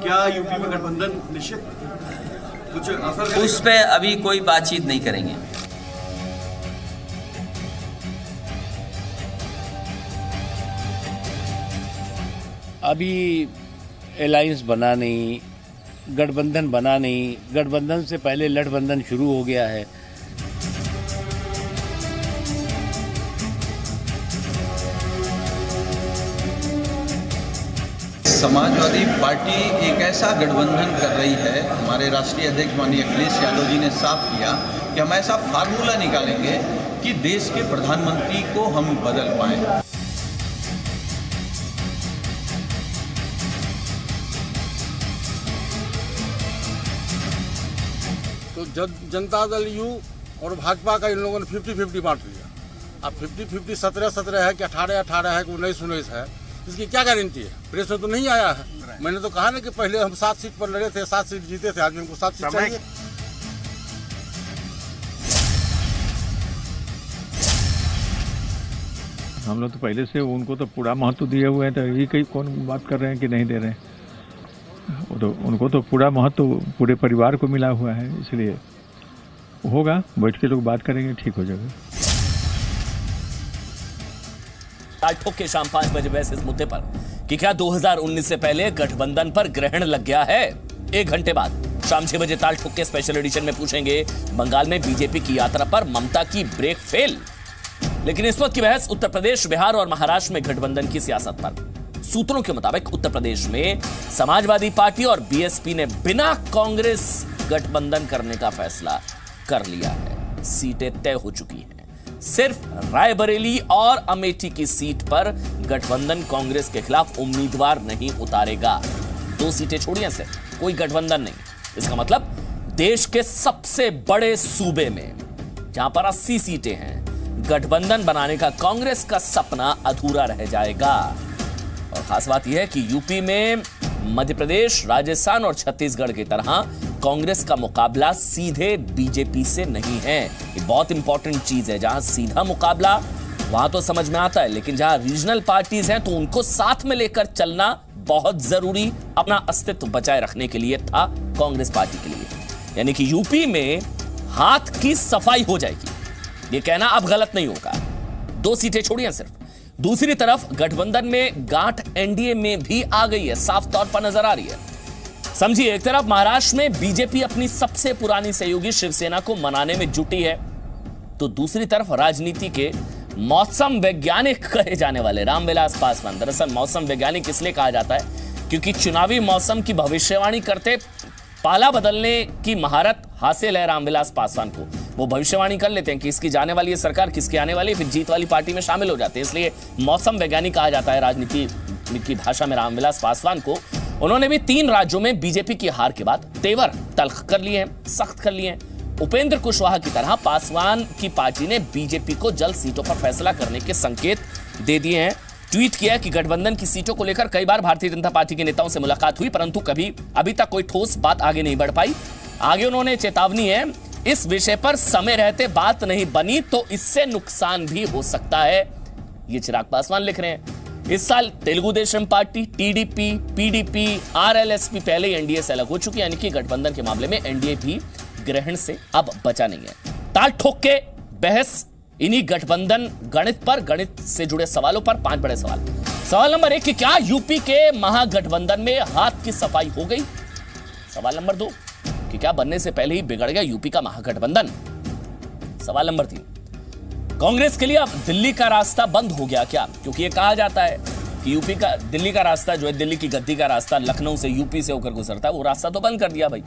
क्या यूपी में गठबंधन निश्चित कुछ असर करेगा? उस पे अभी कोई बातचीत नहीं करेंगे। अभी अलायंस बना नहीं, गठबंधन बना नहीं, गठबंधन से पहले लठबंधन शुरू हो गया है। समाजवादी पार्टी एक ऐसा गठबंधन कर रही है, हमारे राष्ट्रीय अध्यक्ष माननीय अखिलेश यादव जी ने साफ किया कि हम ऐसा फार्मूला निकालेंगे कि देश के प्रधानमंत्री को हम बदल पाएं। तो जनता दल यू और भाजपा का इन लोगों ने 50-50 बांट लिया। अब 50-50 17-17 है कि 18-18 है कि 19-19 है, इसकी क्या गारंटी है? प्रेस में तो नहीं आया है। मैंने तो कहा ना कि पहले हम 7 सीट पर लड़े थे, 7 सीट जीते थे, आज हमको 7 सीट चाहिए। हम लोग तो पहले से उनको तो पूरा महत्व दिए हुए हैं, तो ये कहीं कौन बात कर रहे हैं कि नहीं दे रहे हैं। वो तो उनको तो पूरा महत्व पूरे परिवार को मिला हुआ है, इसलिए होगा, बैठ के लोग बात करेंगे, ठीक हो जाएगा। ताल ठोक के शाम 5 बजे बहस इस मुद्दे पर कि क्या 2019 से पहले गठबंधन पर ग्रहण लग गया है। 1 घंटे बाद शाम 6 बजे ताल ठोक के स्पेशल एडिशन में पूछेंगे बंगाल में बीजेपी की यात्रा पर ममता की ब्रेक फेल। लेकिन इस वक्त की बहस उत्तर प्रदेश, बिहार और महाराष्ट्र में गठबंधन की सियासत पर। सूत्रों के मुताबिक उत्तर प्रदेश में समाजवादी पार्टी और बीएसपी ने बिना कांग्रेस गठबंधन करने का फैसला कर लिया है। सीटें तय हो चुकी हैं। सिर्फ रायबरेली और अमेठी की सीट पर गठबंधन कांग्रेस के खिलाफ उम्मीदवार नहीं उतारेगा। 2 सीटें छोड़िए, सिर्फ कोई गठबंधन नहीं। इसका मतलब देश के सबसे बड़े सूबे में जहां पर 80 सीटें हैं, गठबंधन बनाने का कांग्रेस का सपना अधूरा रह जाएगा। और खास बात यह है कि यूपी में मध्य प्रदेश, राजस्थान और छत्तीसगढ़ की तरह कांग्रेस का मुकाबला सीधे बीजेपी से नहीं है। ये बहुत इंपॉर्टेंट चीज है। जहां सीधा मुकाबला वहां तो समझ में आता है, लेकिन जहां रीजनल पार्टीज हैं तो उनको साथ में लेकर चलना बहुत जरूरी अपना अस्तित्व बचाए रखने के लिए था कांग्रेस पार्टी के लिए। यानी कि यूपी में हाथ की सफाई हो जाएगी, ये कहना अब गलत नहीं होगा। 2 सीटें छोड़िए सिर्फ। दूसरी तरफ गठबंधन में गांठ एनडीए में भी आ गई है, साफ तौर पर नजर आ रही है। समझिए, एक तरफ महाराष्ट्र में बीजेपी अपनी सबसे पुरानी सहयोगी शिवसेना को मनाने में जुटी है, तो दूसरी तरफ राजनीति के मौसम वैज्ञानिक कहे जाने वाले रामविलास पासवान, दरअसल मौसम वैज्ञानिक इसलिए कहा जाता है क्योंकि चुनावी मौसम की भविष्यवाणी करते पाला बदलने की महारत हासिल है रामविलास पासवान को। वो भविष्यवाणी कर लेते हैं कि इसकी जाने वाली है सरकार, किसकी आने वाली है, फिर जीत वाली पार्टी में शामिल हो जाते हैं। इसलिए मौसम वैज्ञानिक कहा जाता है राजनीति की भाषा में रामविलास पासवान को। उन्होंने भी 3 राज्यों में बीजेपी की हार के बाद तेवर तल्ख कर लिए हैं, सख्त कर लिए हैं। उपेंद्र कुशवाहा की तरह पासवान की पार्टी ने बीजेपी को जल्द सीटों पर फैसला करने के संकेत दे दिए हैं। ट्वीट किया कि गठबंधन की सीटों को लेकर कई बार भारतीय जनता पार्टी के नेताओं से मुलाकात हुई, परंतु अभी तक कोई ठोस बात आगे नहीं बढ़ पाई। आगे उन्होंने चेतावनी है, इस विषय पर समय रहते बात नहीं बनी तो इससे नुकसान भी हो सकता है। ये चिराग पासवान लिख रहे हैं। इस साल Telugu Desam party, TDP, PDP, RLSP पहले ही एनडीए से अलग हो चुकी है, यानी कि गठबंधन के मामले में एनडीए भी ग्रहण से अब बचा नहीं है। ताल ठोक के बहस इन्हीं गठबंधन गणित पर, गणित से जुड़े सवालों पर 5 बड़े सवाल। सवाल नंबर 1 कि क्या यूपी के महागठबंधन में हाथ की सफाई हो गई? सवाल नंबर 2 कि क्या बनने से पहले ही बिगड़ गया यूपी का महागठबंधन? सवाल नंबर 3 कांग्रेस के लिए अब दिल्ली का रास्ता बंद हो गया क्या? क्योंकि यह कहा जाता है कि दिल्ली का रास्ता जो है, दिल्ली की गद्दी का रास्ता लखनऊ से यूपी से होकर गुजरता है, वो रास्ता तो बंद कर दिया भाई।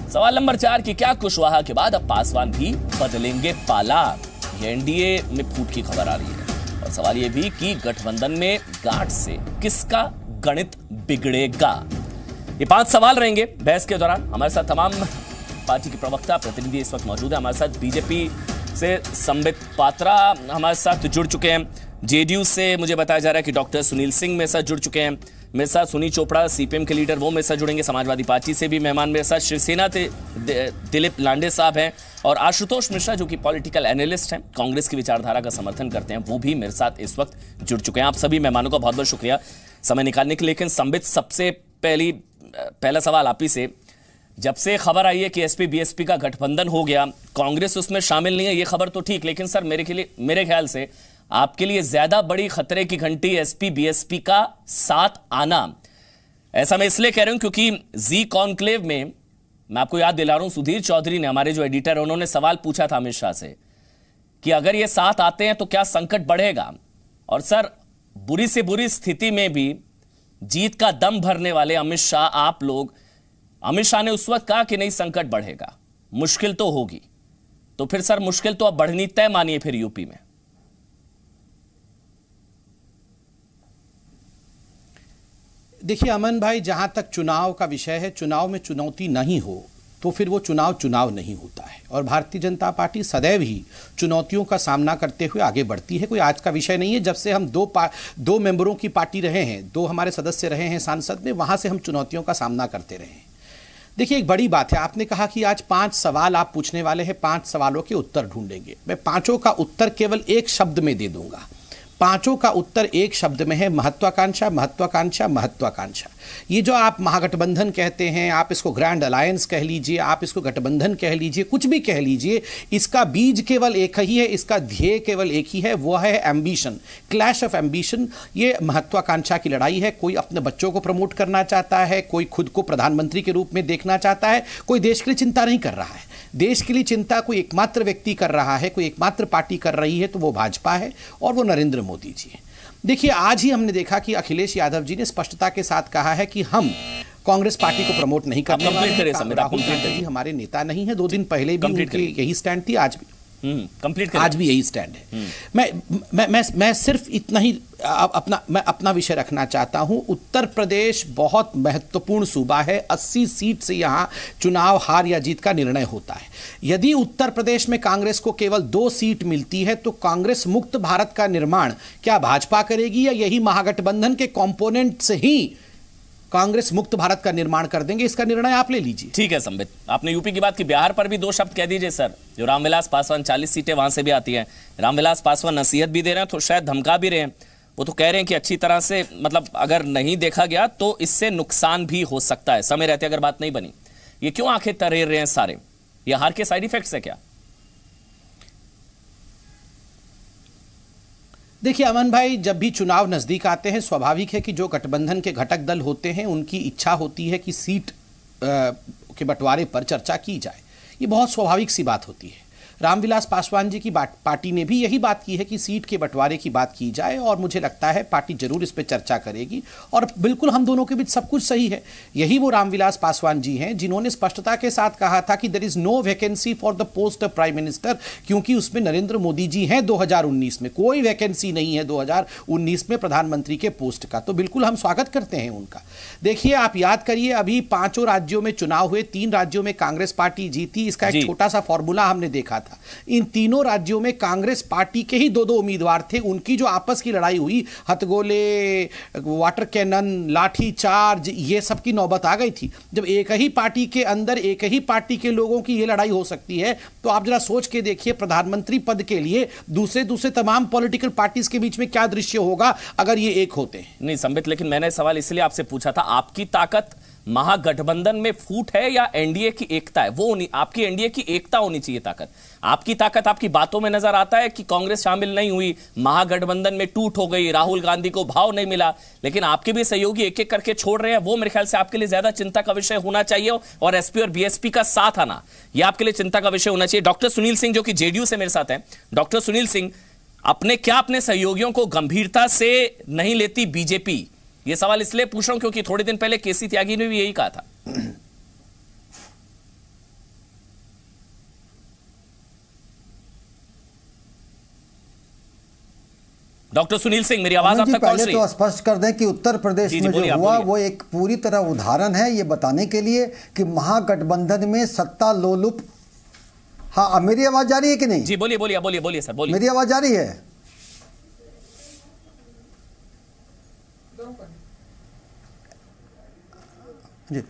सवाल नंबर 4 कि क्या कुशवाहा के बाद अब पासवान भी बदलेंगे पाला? ये एनडीए में फूट की खबर आ रही है। और सवाल यह भी कि गठबंधन में गांठ से किसका गणित बिगड़ेगा? ये 5 सवाल रहेंगे बहस के दौरान। हमारे साथ तमाम पार्टी के प्रवक्ता, प्रतिनिधि इस वक्त मौजूद है। हमारे साथ बीजेपी से संबित पात्रा हमारे साथ जुड़ चुके हैं। जेडीयू से मुझे बताया जा रहा है कि डॉक्टर सुनील सिंह मेरे साथ जुड़ चुके हैं। मेरे साथ सुनील चोपड़ा, सीपीएम के लीडर, वो मेरे साथ जुड़ेंगे। समाजवादी पार्टी से भी मेहमान मेरे साथ शिवसेना से दिलीप लांडे साहब हैं, और आशुतोष मिश्रा जो कि पॉलिटिकल एनालिस्ट हैं, कांग्रेस की विचारधारा का समर्थन करते हैं, वो भी मेरे साथ इस वक्त जुड़ चुके हैं। आप सभी मेहमानों का बहुत बहुत शुक्रिया समय निकालने के लिए। लेकिन संबित, सबसे पहली पहला सवाल आप ही से, जब से खबर आई है कि एसपी बीएसपी का गठबंधन हो गया, कांग्रेस उसमें शामिल नहीं है, ये खबर तो ठीक, लेकिन सर मेरे ख्याल से आपके लिए ज्यादा बड़ी खतरे की घंटी एसपी बीएसपी का साथ आना। ऐसा मैं इसलिए कह रहा हूं क्योंकि जी कॉन्क्लेव में, मैं आपको याद दिला रहा हूं, सुधीर चौधरी ने, हमारे जो एडिटर है, उन्होंने सवाल पूछा था अमित शाह से कि अगर ये साथ आते हैं तो क्या संकट बढ़ेगा। और सर, बुरी से बुरी स्थिति में भी जीत का दम भरने वाले अमित शाह, आप लोग, अमित शाह ने उस वक्त कहा कि नहीं संकट बढ़ेगा, मुश्किल तो होगी, तो फिर सर मुश्किल तो अब बढ़नी तय मानिए फिर यूपी में। देखिए अमन भाई, जहां तक चुनाव का विषय है, चुनाव में चुनौती नहीं हो तो फिर वो चुनाव नहीं होता है। और भारतीय जनता पार्टी सदैव ही चुनौतियों का सामना करते हुए आगे बढ़ती है। कोई आज का विषय नहीं है। जब से हम दो मेंबरों की पार्टी रहे हैं, 2 हमारे सदस्य रहे हैं सांसद में, वहां से हम चुनौतियों का सामना करते रहे हैं। देखिए, एक बड़ी बात है, आपने कहा कि आज 5 सवाल आप पूछने वाले हैं, 5 सवालों के उत्तर ढूंढेंगे। मैं 5 का उत्तर केवल एक शब्द में दे दूंगा। 5 का उत्तर एक शब्द में है, महत्वाकांक्षा, महत्वाकांक्षा, महत्वाकांक्षा। ये जो आप महागठबंधन कहते हैं, आप इसको ग्रैंड अलायंस कह लीजिए, आप इसको गठबंधन कह लीजिए, कुछ भी कह लीजिए, इसका बीज केवल एक ही है, इसका ध्येय केवल एक ही है, वो है एम्बिशन, क्लैश ऑफ एम्बिशन। ये महत्वाकांक्षा की लड़ाई है। कोई अपने बच्चों को प्रमोट करना चाहता है, कोई खुद को प्रधानमंत्री के रूप में देखना चाहता है, कोई देश के लिए चिंता नहीं कर रहा है। देश के लिए चिंता कोई एकमात्र व्यक्ति कर रहा है, कोई एकमात्र पार्टी कर रही है, तो वो भाजपा है और वो नरेंद्र मोदी जी हैं। देखिए, आज ही हमने देखा कि अखिलेश यादव जी ने स्पष्टता के साथ कहा है कि हम कांग्रेस पार्टी को प्रमोट नहीं करने वाले हैं। राहुल गांधी जी हमारे नेता नहीं है। 2 दिन पहले भी उनकी यही स्टैंड थी, आज भी आज भी यही स्टैंड है। मैं सिर्फ इतना ही अपना विषय रखना चाहता हूं। उत्तर प्रदेश बहुत महत्वपूर्ण सूबा है। 80 सीट से यहां चुनाव हार या जीत का निर्णय होता है। यदि उत्तर प्रदेश में कांग्रेस को केवल 2 सीट मिलती है तो कांग्रेस मुक्त भारत का निर्माण क्या भाजपा करेगी, या यही महागठबंधन के कंपोनेंट से ही कांग्रेस मुक्त भारत का निर्माण कर देंगे? इसका निर्णय आप ले लीजिए। ठीक है संबित, आपने यूपी की बात की, बिहार पर भी 2 शब्द कह दीजिए सर। जो रामविलास पासवान, 40 सीटें वहां से भी आती हैं, रामविलास पासवान नसीहत भी दे रहे हैं, तो शायद धमका भी रहे हैं। वो तो कह रहे हैं कि अच्छी तरह से, मतलब अगर नहीं देखा गया तो इससे नुकसान भी हो सकता है, समय रहते अगर बात नहीं बनी। ये क्यों आंखें तरेर रहे हैं सारे? ये हार के साइड इफेक्ट्स है क्या? देखिए अमन भाई, जब भी चुनाव नज़दीक आते हैं, स्वाभाविक है कि जो गठबंधन के घटक दल होते हैं उनकी इच्छा होती है कि सीट के बंटवारे पर चर्चा की जाए। ये बहुत स्वाभाविक सी बात होती है। रामविलास पासवान जी की पार्टी ने भी यही बात की है कि सीट के बंटवारे की बात की जाए, और मुझे लगता है पार्टी जरूर इस पर चर्चा करेगी। और बिल्कुल हम दोनों के बीच सब कुछ सही है। यही वो रामविलास पासवान जी हैं जिन्होंने स्पष्टता के साथ कहा था कि there is no vacancy for the post of prime minister, क्योंकि उसमें नरेंद्र मोदी जी हैं। 2019 में कोई वैकेंसी नहीं है 2019 में प्रधानमंत्री के पोस्ट का। तो बिल्कुल हम स्वागत करते हैं उनका। देखिए, आप याद करिए, अभी 5 राज्यों में चुनाव हुए, 3 राज्यों में कांग्रेस पार्टी जीती। इसका एक छोटा सा फॉर्मूला हमने देखा था। इन तीनों राज्यों में कांग्रेस पार्टी के ही 2-2 उम्मीदवार थे। उनकी जो आपस की लड़ाई हुई, हथगोले, वाटर कैनन, लाठी चार्ज, ये सब की नौबत आ गई थी। जब एक ही पार्टी के अंदर एक ही पार्टी के लोगों की ये लड़ाई हो सकती है, तो आप जरा सोच के देखिए प्रधानमंत्री पद के लिए दूसरे तमाम पॉलिटिकल पार्टीज के बीच में क्या दृश्य होगा अगर ये एक होते हैं। नहीं संबित, लेकिन मैंने सवाल इसलिए आपसे पूछा था, आपकी ताकत महागठबंधन में फूट है या एनडीए की एकता है? वो आपकी एनडीए की एकता होनी चाहिए ताकत। आपकी ताकत आपकी बातों में नजर आता है कि कांग्रेस शामिल नहीं हुई, महागठबंधन में टूट हो गई, राहुल गांधी को भाव नहीं मिला, लेकिन आपके भी सहयोगी एक एक करके छोड़ रहे हैं। वो मेरे ख्याल से आपके लिए ज्यादा चिंता का विषय होना चाहिए, और एसपी और बीएसपी का साथ आना यह आपके लिए चिंता का विषय होना चाहिए। डॉक्टर सुनील सिंह जो कि जेडीयू से मेरे साथ हैं, डॉक्टर सुनील सिंह, अपने सहयोगियों को गंभीरता से नहीं लेती बीजेपी? ये सवाल इसलिए पूछ रहा हूं क्योंकि थोड़े दिन पहले केसी त्यागी ने भी यही कहा था। डॉक्टर सुनील सिंह, मेरी आवाज आप तक पहुंच रही है? तो स्पष्ट कर दें कि उत्तर प्रदेश में जो हुआ वो एक पूरी तरह उदाहरण है ये बताने के लिए कि महागठबंधन में सत्ता लोलुप। हाँ, मेरी आवाज जा रही है कि नहीं? जी बोलिए सर, बोलिए। मेरी आवाज जा रही है? जी,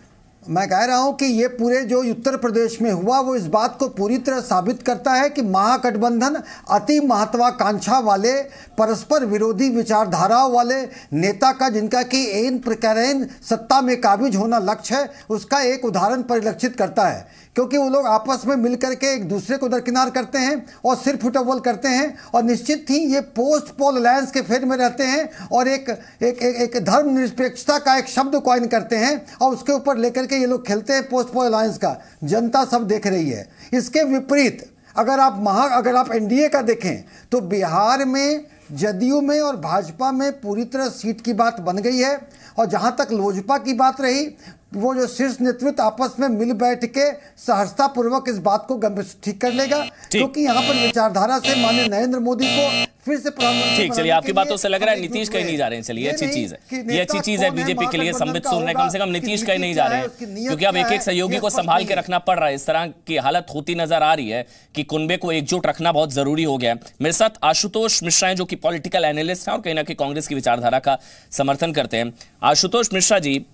मैं कह रहा हूं कि ये पूरे जो उत्तर प्रदेश में हुआ वो इस बात को पूरी तरह साबित करता है कि महागठबंधन अति महत्वाकांक्षा वाले, परस्पर विरोधी विचारधाराओं वाले नेता का, जिनका कि एन प्रकारेण सत्ता में काबिज होना लक्ष्य है, उसका एक उदाहरण परिलक्षित करता है। क्योंकि वो लोग आपस में मिलकर के एक दूसरे को दरकिनार करते हैं और सिर फुटबॉल करते हैं, और निश्चित ही ये पोस्ट पोल अलायंस के फेर में रहते हैं और एक धर्मनिरपेक्षता का एक शब्द कॉइन करते हैं और उसके ऊपर लेकर के ये लोग खेलते हैं पोस्ट पोल अलायंस का। जनता सब देख रही है। इसके विपरीत अगर आप एनडीए का देखें तो बिहार में जदयू में और भाजपा में पूरी तरह सीट की बात बन गई है। और जहां तक लोजपा की बात रही, वो जो शीर्ष नेतृत्व आपस में मिल बैठ के सहजता पूर्वक इस बात को ठीक कर लेगा, क्योंकि यहाँ पर विचारधारा से माननीय नरेंद्र मोदी को फिर से प्रधानमंत्री। ठीक, चलिए आपकी बातों से लग रहा है नीतीश कहीं नहीं जा रहे हैं। चलिए अच्छी चीज है, ये अच्छी चीज है बीजेपी के लिए संबित सुन रहे, कम से कम नीतीश कहीं नहीं जा रहे हैं, क्योंकि अब एक एक सहयोगी को संभाल के रखना पड़ रहा है। इस तरह की हालत होती नजर आ रही है कि कुनबे को एकजुट रखना बहुत जरूरी हो गया है। मेरे साथ आशुतोष मिश्रा हैं, जो कि पॉलिटिकल एनालिस्ट हैं और कहीं ना कहीं कांग्रेस की विचारधारा का समर्थन करते हैं। आशुतोष मिश्रा जी,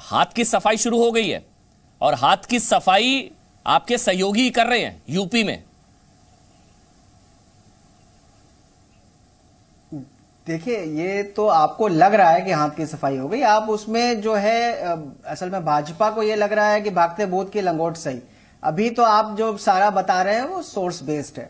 हाथ की सफाई शुरू हो गई है और हाथ की सफाई आपके सहयोगी कर रहे हैं यूपी में। देखिए, ये तो आपको लग रहा है कि हाथ की सफाई हो गई, आप उसमें जो है असल में भाजपा को ये लग रहा है कि भागते भूत की लंगोट सही। अभी तो आप जो सारा बता रहे हैं वो सोर्स बेस्ड है।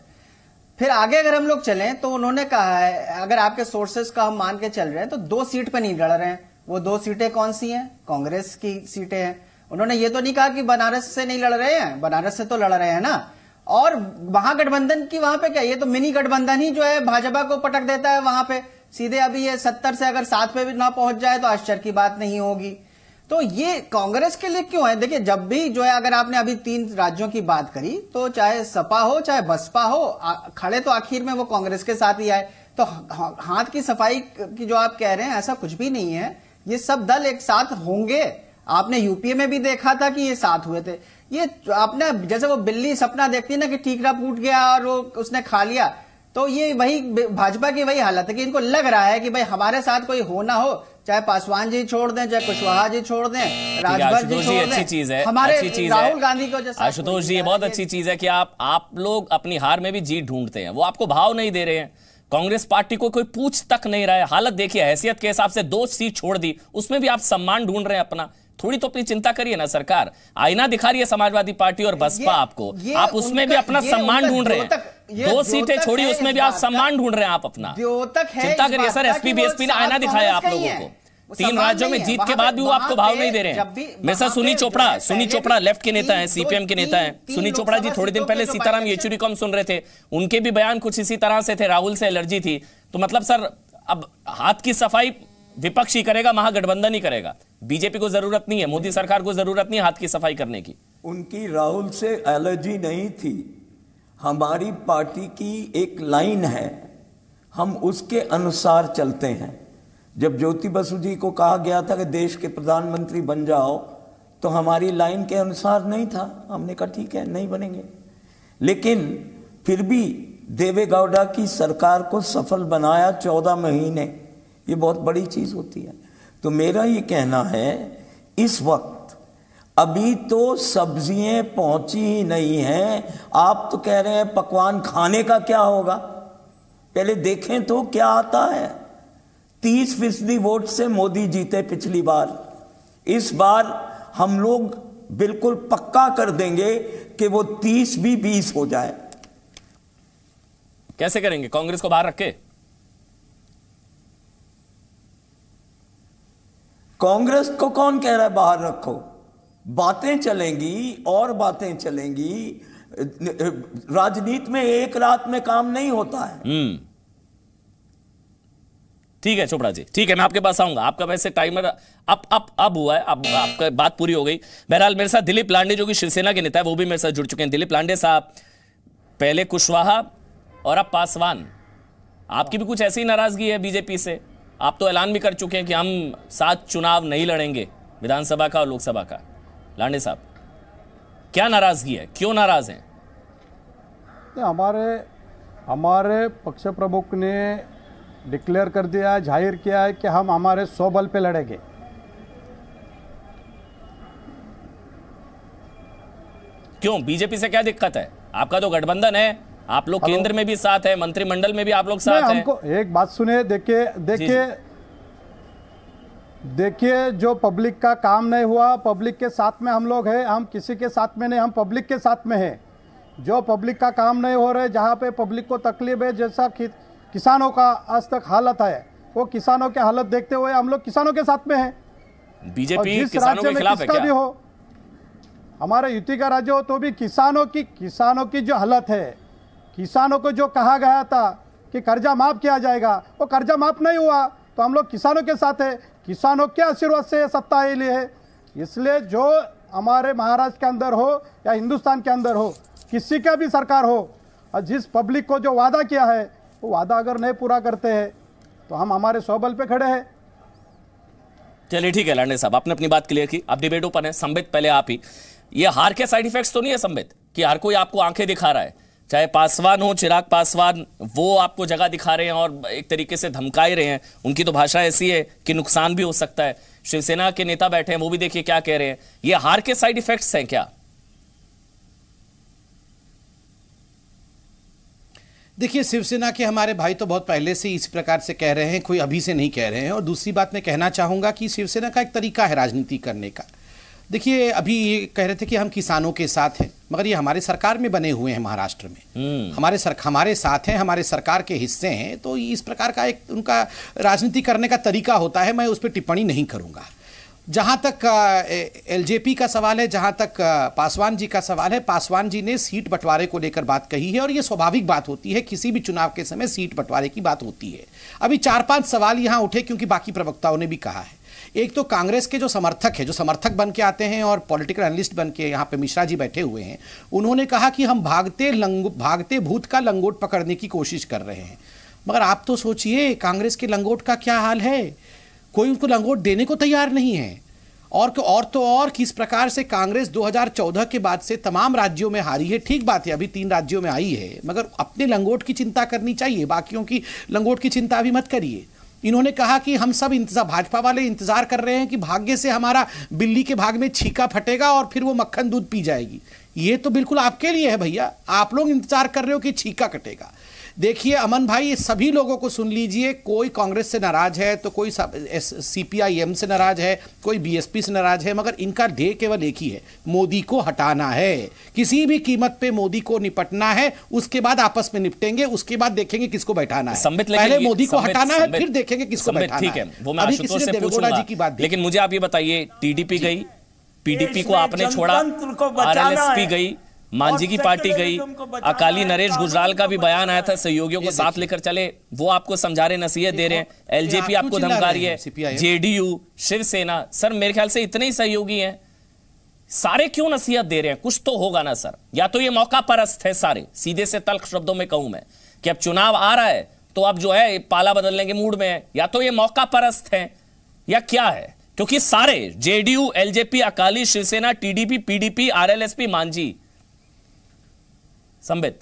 फिर आगे अगर हम लोग चलें तो उन्होंने कहा है, अगर आपके सोर्सेस का हम मान के चल रहे हैं तो 2 सीट पे नहीं लड़ रहे हैं। वो 2 सीटें कौन सी हैं? कांग्रेस की सीटें हैं। उन्होंने ये तो नहीं कहा कि बनारस से नहीं लड़ रहे हैं, बनारस से तो लड़ रहे हैं ना। और महागठबंधन की वहां पे क्या, ये तो मिनी गठबंधन ही जो है भाजपा को पटक देता है वहां पे सीधे। अभी ये 70 से अगर 7 पे भी ना पहुंच जाए तो आश्चर्य की बात नहीं होगी। तो ये कांग्रेस के लिए क्यों है? देखिए, जब भी जो है, अगर आपने अभी 3 राज्यों की बात करी तो चाहे सपा हो चाहे बसपा हो, खड़े तो आखिर में वो कांग्रेस के साथ ही आए। तो हाथ की सफाई की जो आप कह रहे हैं, ऐसा कुछ भी नहीं है। ये सब दल एक साथ होंगे। आपने यूपीए में भी देखा था कि ये साथ हुए थे। ये आपने जैसे वो बिल्ली सपना देखती है ना कि ठीकरा फूट गया और वो उसने खा लिया, तो ये वही भाजपा की वही हालत है कि इनको लग रहा है कि भाई हमारे साथ कोई हो ना हो, चाहे पासवान जी छोड़ दें, चाहे कुशवाहा जी छोड़ दें, राजभर जी छोड़ दें, अच्छी चीज है, हमारे अच्छी चीज राहुल गांधी को जैसा। आशुतोष जी, ये बहुत अच्छी चीज है कि आप लोग अपनी हार में भी जीत ढूंढते हैं। वो आपको भाव नहीं दे रहे हैं। कांग्रेस पार्टी को कोई पूछ तक नहीं रहा है। हालत देखिए, हैसियत के हिसाब से 2 सीट छोड़ दी, उसमें भी आप सम्मान ढूंढ रहे हैं अपना। थोड़ी तो अपनी चिंता करिए ना। सरकार आईना दिखा रही है समाजवादी पार्टी और बसपा आपको, आप उसमें भी अपना सम्मान ढूंढ रहे हैं। 2 सीटें छोड़ी, उसमें भी आप सम्मान ढूंढ रहे हैं आप अपना। चिंता करिए सर, एसपी बीएसपी ने आईना दिखाया आप लोगों को। 3 राज्यों में जीत के बाद भी वो आपको भाव नहीं दे रहे हैं। मेरे साथ सुनी चोपड़ा लेफ्ट के नेता हैं, सीपीएम के नेता हैं। सुनी चोपड़ा जी थोड़े दिन पहले सीताराम येचुरी को हम सुन रहे थे, उनके भी बयान कुछ इसी तरह से थे, राहुल से एलर्जी थी। तो मतलब सर, अब हाथ की सफाई विपक्ष ही करेगा, महागठबंधन ही करेगा। बीजेपी को जरूरत नहीं है, मोदी सरकार को जरूरत नहीं है हाथ की सफाई करने की। उनकी राहुल से एलर्जी नहीं थी। हमारी पार्टी की एक लाइन है, हम उसके अनुसार चलते हैं। जब ज्योति बसु जी को कहा गया था कि देश के प्रधानमंत्री बन जाओ, तो हमारी लाइन के अनुसार नहीं था। हमने कहा ठीक है, नहीं बनेंगे। लेकिन फिर भी देवे गौड़ा की सरकार को सफल बनाया 14 महीने, ये बहुत बड़ी चीज होती है। तो मेरा ये कहना है, इस वक्त अभी तो सब्जियां पहुंची ही नहीं हैं। आप तो कह रहे हैं पकवान खाने का क्या होगा, पहले देखें तो क्या आता है। 30% वोट से मोदी जीते पिछली बार। इस बार हम लोग बिल्कुल पक्का कर देंगे कि वो 30 भी 20 हो जाए। कैसे करेंगे? कांग्रेस को बाहर रख के? कांग्रेस को कौन कह रहा है बाहर रखो? बातें चलेंगी और बातें चलेंगी। राजनीति में एक रात में काम नहीं होता है। ठीक है चोपड़ा जी, ठीक है, मैं आपके पास आऊंगा। आपका वैसे टाइमर अब हुआ है, अब आपका बात पूरी हो गई। बहरहाल मेरे साथ दिलीप लांडे, जो कि शिवसेना के नेता है, वो भी मेरे साथ जुड़ चुके हैं। दिलीप लांडे साहब, पहले कुशवाहा और अब पासवान, आपकी भी कुछ ऐसी ही नाराजगी है बीजेपी से? आप तो ऐलान भी कर चुके हैं कि हम साथ चुनाव नहीं लड़ेंगे, विधानसभा का और लोकसभा का। लांडे साहब, क्या नाराजगी है, क्यों नाराज हैं? हमारे पक्ष प्रमुख ने डिक्लेयर कर दिया है, जाहिर किया है कि हम हमारे 100 बल पे लड़ेंगे। क्यों, बीजेपी से क्या दिक्कत है? आपका तो गठबंधन है, आप लोग केंद्र में भी साथ है, मंत्रिमंडल में भी आप लोग साथ हैं। हमको एक बात सुने, देखिए जो पब्लिक का काम नहीं हुआ, पब्लिक के साथ में हम लोग हैं, हम किसी के साथ में नहीं, हम पब्लिक के साथ में हैं। जो पब्लिक का काम नहीं हो रहा है, जहाँ पे पब्लिक को तकलीफ है, जैसा किसानों का आज तक हालत है, वो किसानों के हालत देखते हुए हम लोग किसानों के साथ में हैं। बीजेपी किसानों के खिलाफ है क्या? भी हो, हमारे युति का राज्य हो तो भी किसानों की जो हालत है, किसानों को जो कहा गया था कि कर्जा माफ किया जाएगा, वो कर्जा माफ नहीं हुआ, तो हम लोग किसानों के साथ है। किसानों के आशीर्वाद से सत्ता आई है, इसलिए जो हमारे महाराष्ट्र के अंदर हो या हिंदुस्तान के अंदर हो, किसी का भी सरकार हो, और जिस पब्लिक को जो वादा किया है वो वादा अगर नहीं पूरा करते हैं तो हम हमारे स्वबल पे खड़े हैं। चलिए ठीक है लांडे साहब, आपने अपनी बात क्लियर की, अब डिबेट ओपन है। संबित पहले आप ही, ये हार के साइड इफेक्ट्स तो नहीं है संबित, कि हर कोई आपको आंखें दिखा रहा है, चाहे पासवान हो, चिराग पासवान, वो आपको जगह दिखा रहे हैं और एक तरीके से धमकाए रहे हैं। उनकी तो भाषा ऐसी है कि नुकसान भी हो सकता है। शिवसेना के नेता बैठे हैं, वो भी देखिए क्या कह रहे हैं। ये हार के साइड इफेक्ट्स हैं क्या? देखिए, शिवसेना के हमारे भाई तो बहुत पहले से इस प्रकार से कह रहे हैं, कोई अभी से नहीं कह रहे हैं। और दूसरी बात मैं कहना चाहूँगा कि शिवसेना का एक तरीका है राजनीति करने का। देखिए, अभी ये कह रहे थे कि हम किसानों के साथ हैं, मगर ये हमारे सरकार में बने हुए हैं महाराष्ट्र में, हमारे साथ हैं, हमारे सरकार के हिस्से हैं, तो इस प्रकार का एक उनका राजनीति करने का तरीका होता है। मैं उस पर टिप्पणी नहीं करूँगा। जहाँ तक एलजेपी का सवाल है, जहाँ तक पासवान जी का सवाल है, पासवान जी ने सीट बंटवारे को लेकर बात कही है, और ये स्वाभाविक बात होती है, किसी भी चुनाव के समय सीट बंटवारे की बात होती है। अभी 4-5 सवाल यहाँ उठे, क्योंकि बाकी प्रवक्ताओं ने भी कहा है। एक तो कांग्रेस के जो समर्थक बन के आते हैं और पॉलिटिकल एनालिस्ट बन के यहाँ पे मिश्रा जी बैठे हुए हैं, उन्होंने कहा कि हम भागते भूत का लंगोट पकड़ने की कोशिश कर रहे हैं। मगर आप तो सोचिए, कांग्रेस के लंगोट का क्या हाल है, कोई उनको लंगोट देने को तैयार नहीं है। और किस प्रकार से कांग्रेस 2014 के बाद से तमाम राज्यों में हारी है। ठीक बात है, अभी 3 राज्यों में आई है, मगर अपने लंगोट की चिंता करनी चाहिए, बाकियों की लंगोट की चिंता अभी मत करिए। इन्होंने कहा कि हम सब भाजपा वाले इंतजार कर रहे हैं कि भाग्य से हमारा बिल्ली के भाग में छीका फटेगा और फिर वो मक्खन दूध पी जाएगी। ये तो बिल्कुल आपके लिए है भैया, आप लोग इंतजार कर रहे हो कि छीका कटेगा। देखिए अमन भाई, ये सभी लोगों को सुन लीजिए, कोई कांग्रेस से नाराज है तो कोई CPIM से नाराज है, कोई BSP से नाराज है, मगर इनका ध्येय केवल एक ही है, मोदी को हटाना है। किसी भी कीमत पे मोदी को निपटना है, उसके बाद आपस में निपटेंगे, उसके बाद देखेंगे किसको बैठाना है। पहले मोदी को हटाना है, फिर देखेंगे किसको बैठाना है। ठीक है, वो मैं आशुतोष से पूछूंगा, लेकिन मुझे आप ये बताइए, TDP गई, PDP को आपने छोड़ा, RLSP गई, मांझी की पार्टी गई, अकाली नरेश गुजराल का भी बयान आया था, सहयोगियों को साथ लेकर चले, वो आपको समझा रहे, नसीहत दे रहे हैं। LJP आपको धमका रही है, JDU, शिवसेना, सर मेरे ख्याल से इतने ही सहयोगी हैं, सारे क्यों नसीहत दे रहे हैं? कुछ तो होगा ना सर। या तो ये मौका परस्त है सारे, सीधे से तल्ख शब्दों में कहूं मैं कि अब चुनाव आ रहा है तो अब जो है पाला बदलने के मूड में है, या तो ये मौका परस्त है या क्या है? क्योंकि सारे JDU, LJP, Akali, Shiv Sena, TDP, PDP, RLSP, Manjhi, Sambit.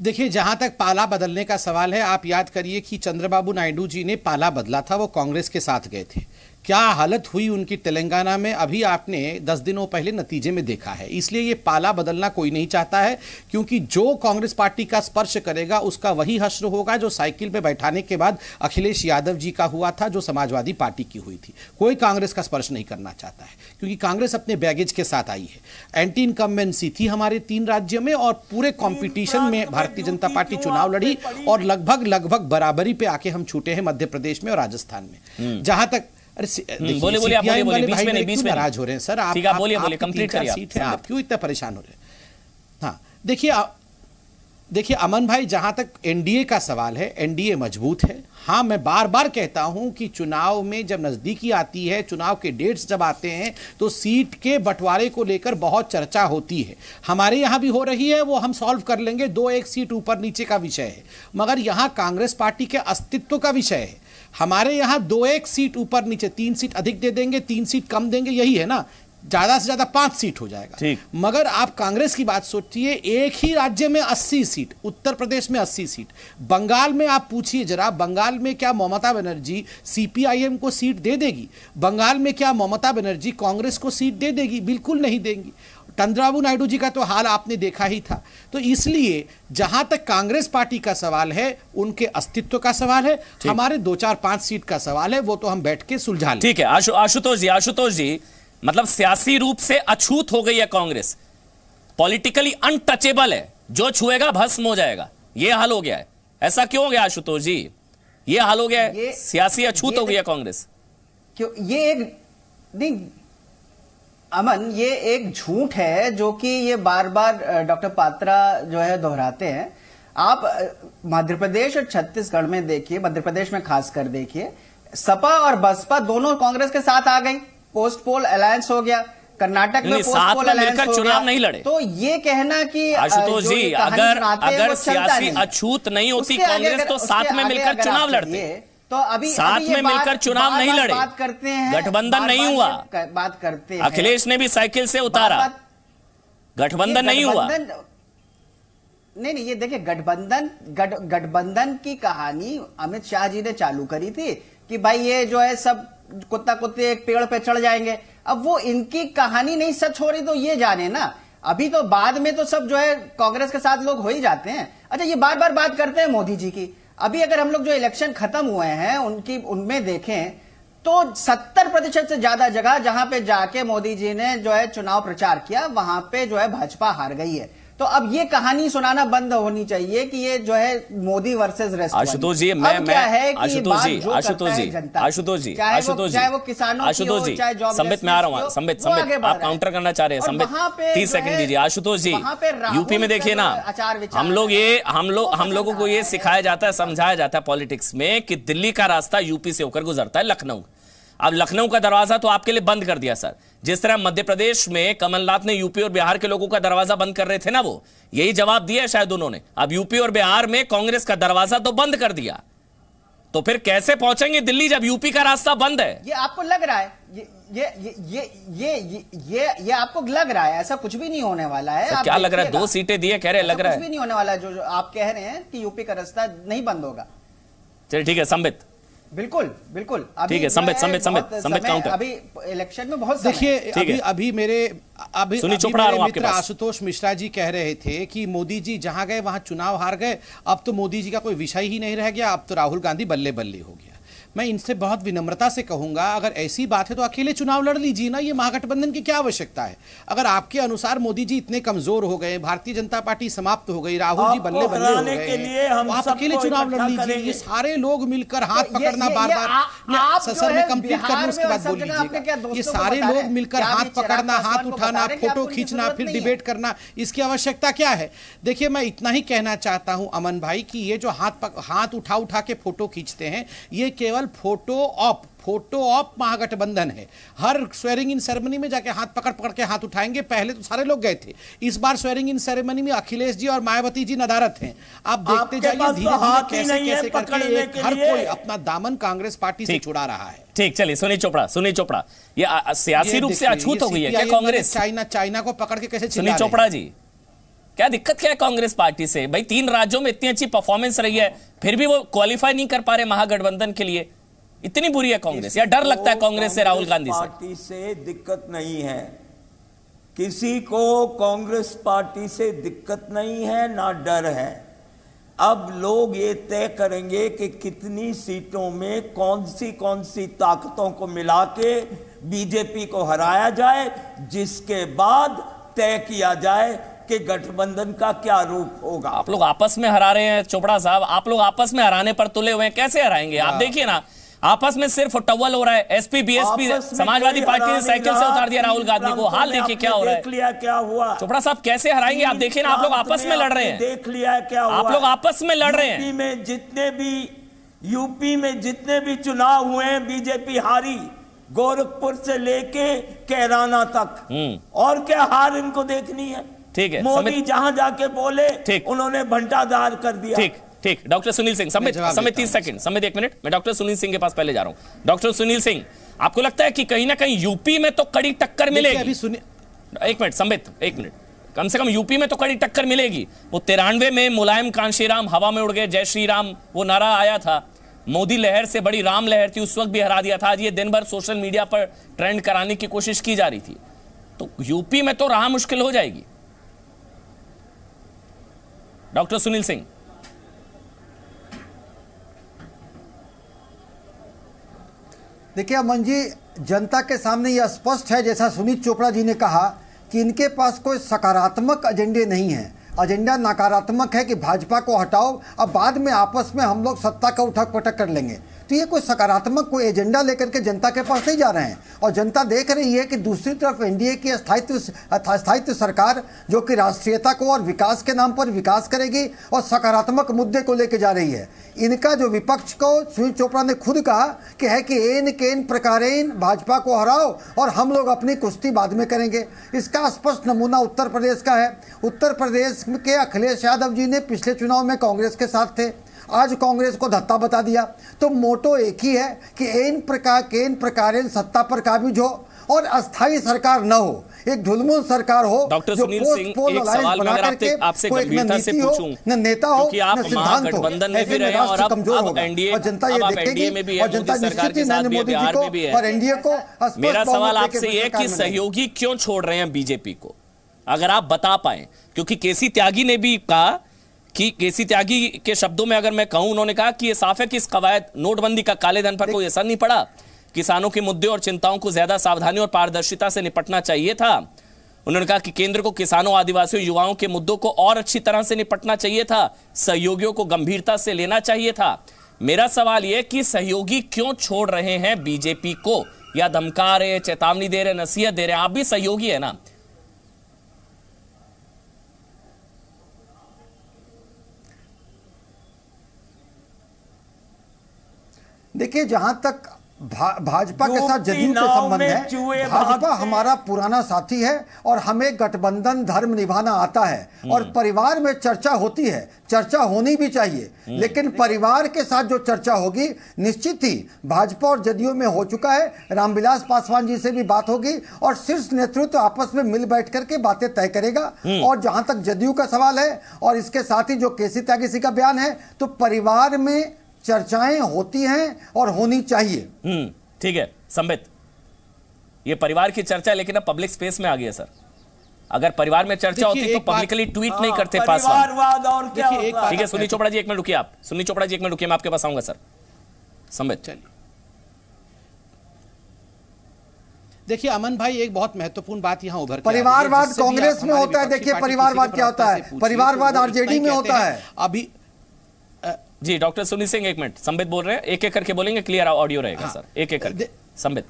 देखिए, जहां तक पाला बदलने का सवाल है, आप याद करिए कि चंद्रबाबू नायडू जी ने पाला बदला था, वो कांग्रेस के साथ गए थे। क्या हालत हुई उनकी तेलंगाना में, अभी आपने 10 दिनों पहले नतीजे में देखा है। इसलिए ये पाला बदलना कोई नहीं चाहता है, क्योंकि जो कांग्रेस पार्टी का स्पर्श करेगा उसका वही हश्र होगा जो साइकिल पे बैठाने के बाद अखिलेश यादव जी का हुआ था, जो समाजवादी पार्टी की हुई थी। कोई कांग्रेस का स्पर्श नहीं करना चाहता है, क्योंकि कांग्रेस अपने बैगेज के साथ आई है। एंटी इनकम्बेंसी थी हमारे 3 राज्यों में, और पूरे कॉम्पिटिशन में भारतीय जनता पार्टी चुनाव लड़ी और लगभग बराबरी पे आके हम छूटे हैं मध्य प्रदेश में और राजस्थान में। जहां तक बोलिए आप बोलिए, बीच में नाराज हो रहे हैं सर, आप बोलिए, कंप्लीट करिए। आप क्यों इतना परेशान हो रहे हैं? हाँ, देखिए अमन भाई, जहां तक एनडीए का सवाल है, एनडीए मजबूत है। हाँ, मैं बार बार कहता हूं कि चुनाव में जब नजदीकी आती है, चुनाव के डेट्स जब आते हैं, तो सीट के बंटवारे को लेकर बहुत चर्चा होती है। हमारे यहां भी हो रही है, वो हम सॉल्व कर लेंगे, 2-1 सीट ऊपर नीचे का विषय है। मगर यहां कांग्रेस पार्टी के अस्तित्व का विषय है। हमारे यहां 2-1 सीट ऊपर नीचे, 3 सीट अधिक दे देंगे, 3 सीट कम देंगे, यही है ना। ज्यादा से ज्यादा 5 सीट हो जाएगा। मगर आप कांग्रेस की बात सोचिए, एक ही राज्य में 80 सीट, उत्तर प्रदेश में 80 सीट, बंगाल में आप पूछिए जरा, बंगाल में क्या ममता बनर्जी सीपीआईएम को सीट दे देगी? बंगाल में क्या ममता बनर्जी कांग्रेस को सीट दे देगी? बिल्कुल नहीं देंगी। चंद्रबाबू नायडू जी का तो हाल आपने देखा ही था। तो इसलिए जहां तक कांग्रेस पार्टी का सवाल है, उनके अस्तित्व का सवाल है, हमारे 2, 4, 5 सीट का सवाल है, वो तो हम बैठ के सुलझा लें। ठीक है आशुतोष जी, मतलब सियासी रूप से अछूत हो गई है कांग्रेस, पॉलिटिकली अनटचेबल है, जो छुएगा भस्म हो जाएगा, ये हाल हो गया है। ऐसा क्यों हो गया आशुतोष जी? ये हाल हो गया है, सियासी अछूत हो गई है कांग्रेस। क्यों? ये एक नहीं अमन, ये एक झूठ है जो कि ये बार बार डॉक्टर पात्रा जो है दोहराते हैं। आप मध्य प्रदेश और छत्तीसगढ़ में देखिए, मध्य प्रदेश में खासकर देखिए, सपा और बसपा दोनों कांग्रेस के साथ आ गई, पोस्ट पोल अलायंस हो गया। कर्नाटक में पोस्ट पोल अलायंस हो गया। चुनाव नहीं लड़े। तो ये कहना कि आशुतोष जी, अगर सियासी अछूत नहीं होती कांग्रेस तो साथ में मिलकर चुनाव लड़ते। तो अभी साथ में मिलकर चुनाव नहीं लड़े, बात करते हैं, गठबंधन नहीं हुआ, बात करते हैं, अखिलेश ने भी साइकिल से उतारा, गठबंधन नहीं हुआ। नहीं, ये देखिए, गठबंधन की कहानी अमित शाह जी ने चालू करी थी कि भाई ये जो है सब कुत्ता कुत्ते एक पेड़ पे चढ़ जाएंगे। अब वो इनकी कहानी नहीं सच हो रही तो ये जाने ना, अभी तो बाद में तो सब जो है कांग्रेस के साथ लोग हो ही जाते हैं। अच्छा, ये बार बार बात करते हैं मोदी जी की। अभी अगर हम लोग जो इलेक्शन खत्म हुए हैं उनमें देखें तो 70% से ज्यादा जगह जहां पे जाके मोदी जी ने जो है चुनाव प्रचार किया, वहां पे जो है भाजपा हार गई है। तो अब ये कहानी सुनाना बंद होनी चाहिए कि ये जो है मोदी वर्सेस रेस्ट। आशुतोष जी, मैं आशुतोष जी, चाहे वो किसानों की हो, चाहे जॉब, संबित में आ रहा हूं, संबित आप काउंटर करना चाह रहे हैं, संबित 30 सेकंड दीजिए। आशुतोष जी, यूपी में देखिए ना, हम लोगों को ये सिखाया जाता है, समझाया जाता है पॉलिटिक्स में कि दिल्ली का रास्ता यूपी से होकर गुजरता है लखनऊ। अब लखनऊ का दरवाजा तो आपके लिए बंद कर दिया सर, जिस तरह मध्य प्रदेश में कमलनाथ ने यूपी और बिहार के लोगों का दरवाजा बंद कर रहे थे ना, वो यही जवाब दिया शायद उन्होंने। अब यूपी और बिहार में कांग्रेस का दरवाजा तो बंद कर दिया, तो फिर कैसे पहुंचेंगे दिल्ली जब यूपी का रास्ता बंद है? ये आपको लग रहा है, ये आपको लग रहा है, ऐसा कुछ भी नहीं होने वाला है। क्या लग रहा है? 2 सीटें दिए कह रहे, लग रहा है कुछ भी नहीं होने वाला है। जो आप कह रहे हैं कि यूपी का रास्ता नहीं बंद होगा। चलिए ठीक है संबित, बिल्कुल ठीक है, संबित काउंटर। अभी इलेक्शन में बहुत देखिए, अभी मेरे मित्र आशुतोष मिश्रा जी कह रहे थे कि मोदी जी जहां गए वहां चुनाव हार गए, अब तो मोदी जी का कोई विषय ही नहीं रह गया, अब तो राहुल गांधी बल्ले बल्ले हो गया। मैं इनसे बहुत विनम्रता से कहूंगा, अगर ऐसी बात है तो अकेले चुनाव लड़ लीजिए ना, ये महागठबंधन की क्या आवश्यकता है? अगर आपके अनुसार मोदी जी इतने कमजोर हो गए, भारतीय जनता पार्टी समाप्त हो गई, राहुल जी बल्ले बल्ले हो गए, आप अकेले चुनाव लड़ लीजिए। ये सारे लोग मिलकर हाथ पकड़ना, बार बार सर में कंप्लीट करने उसके बाद बोल लीजिएगा। ये सारे लोग मिलकर हाथ पकड़ना, हाथ उठाना, फोटो खींचना, फिर डिबेट करना, इसकी आवश्यकता क्या है? देखिए, मैं इतना ही कहना चाहता हूं अमन भाई कि ये जो हाथ उठा के फोटो खींचते हैं, ये केवल फोटो ऑप महागठबंधन है। हर स्वेरिंग इन सेरेमनी में जाके हाथ पकड़ के हाथ उठाएंगे। पहले तो सारे लोग गए थे, इस बार स्वेरिंग इन सेरेमनी में अखिलेश जी और मायावती जी नदारत हैं। आप देखते जाइए धीरे-धीरे कैसे करके हर कोई अपना दामन कांग्रेस पार्टी से छुड़ा रहा है। ठीक, चलिए सुनील चोपड़ा, ये सियासी रूप से अछूत हो गई है क्या कांग्रेस? चाइना को पकड़ के कैसे? सुनील चोपड़ा जी, क्या दिक्कत क्या है कांग्रेस पार्टी से? भाई 3 राज्यों में इतनी अच्छी परफॉर्मेंस रही है, फिर भी वो क्वालिफाई नहीं कर पा रहे महागठबंधन के लिए। इतनी बुरी है कांग्रेस, या डर लगता है कांग्रेस से, राहुल गांधी से? पार्टी से दिक्कत नहीं है, किसी को कांग्रेस पार्टी से दिक्कत नहीं है, ना डर है। अब लोग ये तय करेंगे कि कितनी सीटों में कौन सी ताकतों को मिला के बीजेपी को हराया जाए, जिसके बाद तय किया जाए कि गठबंधन का क्या रूप होगा। आप लोग आपस में हरा रहे हैं चोपड़ा साहब, आप लोग आपस में हराने पर तुले हुए हैं, कैसे हराएंगे? आप देखिए ना, आपस में सिर्फ टवल हो रहा है। एसपी बीएसपी समाजवादी पार्टी ने साइकिल से उतार दिया राहुल गांधी को। हाल देखिए क्या हो रहा है। देख लिया क्या हुआ। चोपड़ा साहब कैसे हराएंगे? आप देखिए ना, आप लोग आपस में लड़ रहे हैं। देख लिया क्या हुआ। आप लोग आपस में लड़ रहे हैं। यूपी में जितने भी चुनाव हुए हैं, बीजेपी हारी, गोरखपुर से लेके कैराना तक। और क्या हार इनको देखनी है? ठीक है, मोदी जहां जाके बोले उन्होंने भंटादार कर दिया। ठीक, डॉक्टर सुनील सिंह, समित 30 सेकंड, समित 1 मिनट, मैं डॉक्टर सुनील सिंह के पास पहले जा रहा हूं। डॉक्टर सुनील सिंह, आपको लगता है कि कहीं ना कहीं यूपी में तो कड़ी टक्कर मिलेगी? अभी सुनिए, एक मिनट संबित, एक मिनट, कम से कम यूपी में तो कड़ी टक्कर मिलेगी। वो 93 में मुलायम कांशीराम हवा में उड़ गए, जय श्री राम वो नारा आया था, मोदी लहर से बड़ी राम लहर थी, उस वक्त भी हरा दिया था। आज ये दिन भर सोशल मीडिया पर ट्रेंड कराने की कोशिश की जा रही थी, तो यूपी में तो राह मुश्किल हो जाएगी। डॉक्टर सुनील सिंह। देखिए अमन जी, जनता के सामने यह स्पष्ट है, जैसा सुनीत चोपड़ा जी ने कहा, कि इनके पास कोई सकारात्मक एजेंडे नहीं है। एजेंडा नकारात्मक है कि भाजपा को हटाओ, अब बाद में आपस में हम लोग सत्ता का उठक पटक कर लेंगे। तो ये कोई सकारात्मक कोई एजेंडा लेकर के जनता के पास नहीं जा रहे हैं। और जनता देख रही है कि दूसरी तरफ एनडीए की स्थायित्व सरकार, जो कि राष्ट्रीयता को और विकास के नाम पर विकास करेगी और सकारात्मक मुद्दे को लेकर जा रही है। इनका जो विपक्ष को सुनील चोपड़ा ने खुद कहा कि है कि एन केन प्रकारेन भाजपा को हराओ और हम लोग अपनी कुश्ती बाद में करेंगे। इसका स्पष्ट नमूना उत्तर प्रदेश का है। उत्तर प्रदेश के अखिलेश यादव जी ने पिछले चुनाव में कांग्रेस के साथ थे, आज कांग्रेस को धत्ता बता दिया। तो मोटो एक ही है कि केन प्रकारेन सत्ता पर काबिज हो और अस्थायी सरकार न हो, एक ढुलमुल सरकार हो। डॉक्टर सुनील सिंह, एक सवाल मैं अगर आपसे गंभीरता से पूछूं, न नेता हो, क्योंकि आप महागठबंधन में भी रहे हैं और अब एनडीए में भी है, मोदी सरकार के साथ भी है, बिहार में भी है, और एनडीए को। मेरा सवाल आपसे ये कि सहयोगी क्यों छोड़ रहे हैं बीजेपी को, अगर आप बता पाए? क्योंकि केसी त्यागी ने भी कहा कि, केसी त्यागी के शब्दों में अगर मैं कहूं, उन्होंने कहा कि ये साफ है कि इस कवायद नोटबंदी का काले धन पर कोई असर नहीं पड़ा, किसानों के मुद्दे और चिंताओं को ज्यादा सावधानी और पारदर्शिता से निपटना चाहिए था। उन्होंने कहा कि केंद्र को किसानों, आदिवासियों, युवाओं के मुद्दों को और अच्छी तरह से निपटना चाहिए था, सहयोगियों को गंभीरता से लेना चाहिए था। मेरा सवाल यह कि सहयोगी क्यों छोड़ रहे हैं बीजेपी को, या धमका रहे, चेतावनी दे रहे, नसीहत दे रहे? आप भी सहयोगी है ना? देखिए, जहां तक भाजपा के साथ जदयू के संबंध है, भाजपा हमारा पुराना साथी है और हमें गठबंधन धर्म निभाना आता है और परिवार में चर्चा होती है, चर्चा होनी भी चाहिए, लेकिन परिवार के साथ जो चर्चा होगी निश्चित ही भाजपा और जदयू में हो चुका है। रामविलास पासवान जी से भी बात होगी और शीर्ष नेतृत्व आपस में मिल बैठ करके बातें तय करेगा। और जहां तक जदयू का सवाल है और इसके साथ ही जो केसी त्यागी जी का बयान है, तो परिवार में चर्चाएं होती हैं और होनी चाहिए। ठीक है संबित, ये परिवार की चर्चा है, लेकिन अब पब्लिक स्पेस में आ गई है सर। अगर परिवार में चर्चा होती तो पब्लिकली ट्वीट नहीं करते पासवान। और क्या ठीक है सुनील चोपड़ा जी, एक मिनट रुकिए आप। सुनील चोपड़ा जी एक मिनट रुकिए, मैं आपके पास आऊंगा सर। संबित चलिए। देखिए अमन भाई, एक बहुत महत्वपूर्ण बात यहां उभर के परिवारवाद कांग्रेस में होता है। देखिए परिवारवाद क्या होता है, परिवारवाद आरजेडी में होता है। अभी जी डॉक्टर सुनील सिंह एक मिनट, संबित बोल रहे हैं, एक एक करके बोलेंगे, क्लियर ऑडियो रहेगा सर, एक एक करके। संबित।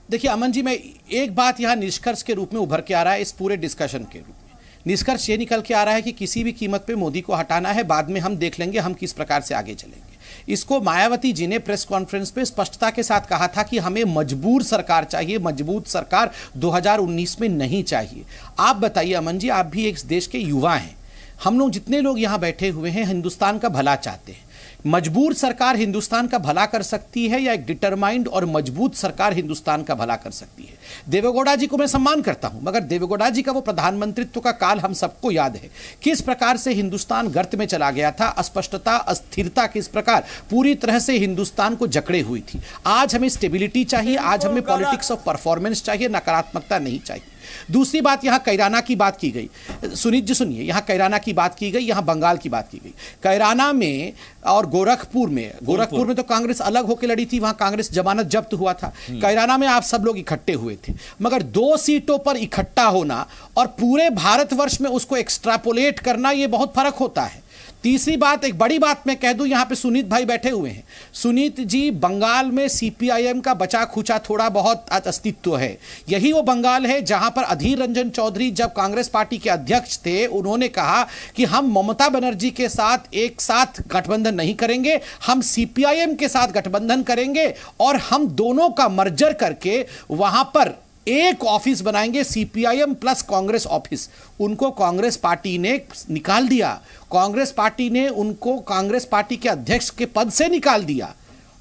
देखिए अमन जी, मैं एक बात यहां निष्कर्ष के रूप में उभर के आ रहा है, इस पूरे डिस्कशन के रूप में निष्कर्ष ये निकल के आ रहा है कि किसी भी कीमत पे मोदी को हटाना है, बाद में हम देख लेंगे हम किस प्रकार से आगे चलेंगे। इसको मायावती जी ने प्रेस कॉन्फ्रेंस पे स्पष्टता के साथ कहा था कि हमें मजबूर सरकार चाहिए, मजबूत सरकार 2019 में नहीं चाहिए। आप बताइए अमन जी, आप भी एक देश के युवा हैं, हम लोग जितने लोग यहाँ बैठे हुए हैं हिंदुस्तान का भला चाहते हैं। मजबूर सरकार हिंदुस्तान का भला कर सकती है या एक डिटरमाइंड और मजबूत सरकार हिंदुस्तान का भला कर सकती है? देवेगौड़ा जी को मैं सम्मान करता हूं, मगर देवेगौड़ा जी का वो प्रधानमंत्रित्व का काल हम सबको याद है, किस प्रकार से हिंदुस्तान गर्त में चला गया था, अस्पष्टता, अस्थिरता किस प्रकार पूरी तरह से हिंदुस्तान को जकड़े हुई थी। आज हमें स्टेबिलिटी चाहिए, आज हमें पॉलिटिक्स ऑफ परफॉर्मेंस चाहिए, नकारात्मकता नहीं चाहिए। दूसरी बात, यहां कैराना की बात की गई, सुनीत जी सुनिए, यहां कैराना की बात की गई, यहां बंगाल की बात की गई। कैराना में और गोरखपुर में तो कांग्रेस अलग होकर लड़ी थी, वहां कांग्रेस जमानत जब्त हुआ था। कैराना में आप सब लोग इकट्ठे हुए थे, मगर 2 सीटों पर इकट्ठा होना और पूरे भारतवर्ष में उसको एक्सट्रापोलेट करना, यह बहुत फर्क होता है। तीसरी बात, एक बड़ी बात मैं कह दूं, यहां पे सुनीत भाई बैठे हुए हैं। सुनीत जी, बंगाल में सीपीआईएम का बचा खुचा थोड़ा बहुत अस्तित्व है। यही वो बंगाल है जहां पर अधीर रंजन चौधरी जब कांग्रेस पार्टी के अध्यक्ष थे, उन्होंने कहा कि हम ममता बनर्जी के साथ एक साथ गठबंधन नहीं करेंगे, हम सीपीआईएम के साथ गठबंधन करेंगे और हम दोनों का मर्जर करके वहां पर एक ऑफिस बनाएंगे, सीपीआईएम प्लस कांग्रेस ऑफिस। उनको कांग्रेस पार्टी ने निकाल दिया, कांग्रेस पार्टी ने उनको कांग्रेस पार्टी के अध्यक्ष के पद से निकाल दिया।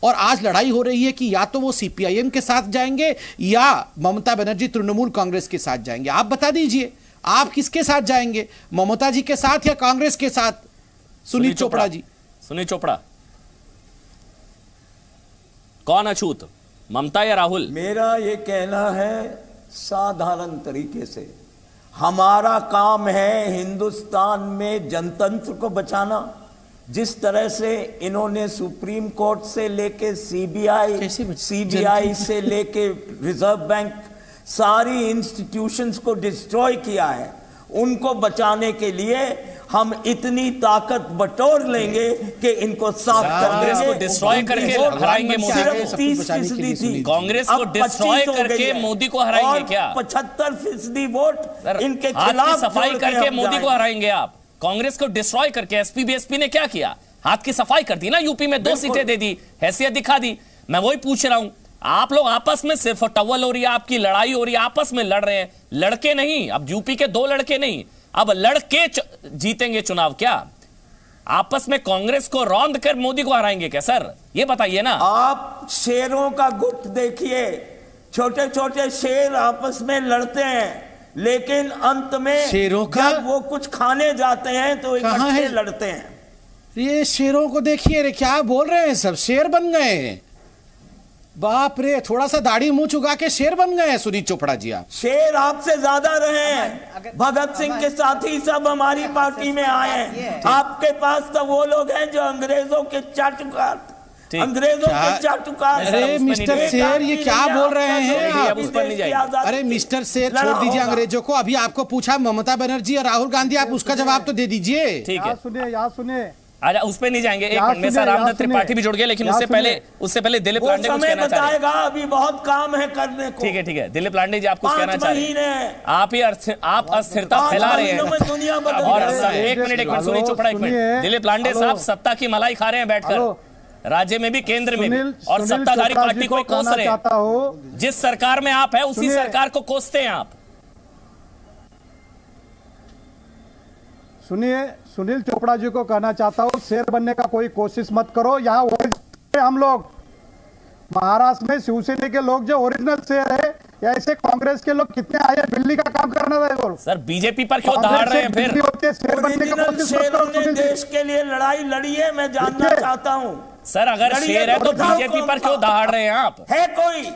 और आज लड़ाई हो रही है कि या तो वो सीपीआईएम के साथ जाएंगे या ममता बनर्जी तृणमूल कांग्रेस के साथ जाएंगे। आप बता दीजिए, आप किसके साथ जाएंगे, ममता जी के साथ या कांग्रेस के साथ? सुनील चोपड़ा जी। सुनील चोपड़ा, कौन अछूत, ममता या राहुल? मेरा ये कहना है साधारण तरीके से, हमारा काम है हिंदुस्तान में जनतंत्र को बचाना। जिस तरह से इन्होंने सुप्रीम कोर्ट से लेके सीबीआई से लेके रिजर्व बैंक, सारी इंस्टीट्यूशंस को डिस्ट्रॉय किया है, उनको बचाने के लिए हम इतनी ताकत बटोर लेंगे कि इनको साफ कांग्रेस को डिस्ट्रॉय करके हराएंगे मोदी। सिर्फ 30% थी, कांग्रेस को डिस्ट्रॉय करके मोदी को हराएंगे क्या? 75% वोट इनके खिलाफ, हाथ की सफाई करके मोदी को हराएंगे आप? कांग्रेस को डिस्ट्रॉय करके एसपी बीएसपी ने क्या किया? हाथ की सफाई कर दी ना, यूपी में 2 सीटें दे दी, हैसियत दिखा दी। मैं वही पूछ रहा हूं, आप लोग आपस में सिर्फ टवल हो रही है, आपकी लड़ाई हो रही है, आपस में लड़ रहे हैं, लड़के नहीं। अब यूपी के 2 लड़के नहीं, अब लड़के जीतेंगे चुनाव क्या? आपस में कांग्रेस को रौंद कर मोदी को हराएंगे क्या सर? ये बताइए ना। आप शेरों का गुट देखिए, छोटे छोटे शेर आपस में लड़ते हैं, लेकिन अंत में शेरों का जब वो कुछ खाने जाते हैं तो इकट्ठे लड़ते हैं। ये शेरों को देखिए रे, क्या बोल रहे हैं, सब शेर बन गए हैं। बाप रे, थोड़ा सा दाढ़ी मुंह चुका के शेर बन गए हैं सुनील चोपड़ा जी। आप शेर आपसे ज्यादा रहे हैं, भगत सिंह के साथी सब हमारी पार्टी में आए हैं। आपके पास तो वो लोग हैं जो अंग्रेजों के चाटुकार, अंग्रेजों के चाटुकार। अरे मिस्टर शेर, ये क्या बोल रहे हैं आप? अरे मिस्टर शेर, छोड़ दीजिए अंग्रेजों को। अभी आपको पूछा ममता बनर्जी और राहुल गांधी, आप उसका जवाब तो दे दीजिए। ठीक है, सुनिए आजा, उस पे नहीं जाएंगे। एक मिनट में सर रामदत्त त्रिपाठी भी जुड़ गए, लेकिन उससे पहले दिलीप लांडे कुछ कहना चाह रहे हैं। अभी बहुत काम है करने को। ठीक है, दिलीप लांडे जी आप कुछ कहना चाह रहे हैं। आप अस्थिरता फैला रहे हैं। और एक मिनट सुनील चोपड़ा, एक मिनट। दिलीप लांडे साहब सत्ता की मलाई खा रहे हैं बैठकर, राज्य में भी केंद्र में भी, और सत्ताधारी पार्टी को कोस रहे हैं। जिस सरकार में आप है उसी सरकार को कोसते हैं आप। सुनिए, सुनील चोपड़ा जी को कहना चाहता हूं, शेर बनने का कोई कोशिश मत करो। यहाँ हम लोग महाराष्ट्र में शिवसेना के लोग जो ओरिजिनल शेर है, ऐसे कांग्रेस के लोग कितने आए बिल्ली का काम करना है। सर बीजेपी पर क्यों दहाड़ रहे हैं फिर? शेर बनने का कोशिश मत करो। देश के लिए लड़ाई लड़ी है, मैं जानना चाहता हूं। सर अगर शेर है तो बीजेपी पर क्यों दहाड़ रहे हैं आप? है कोई?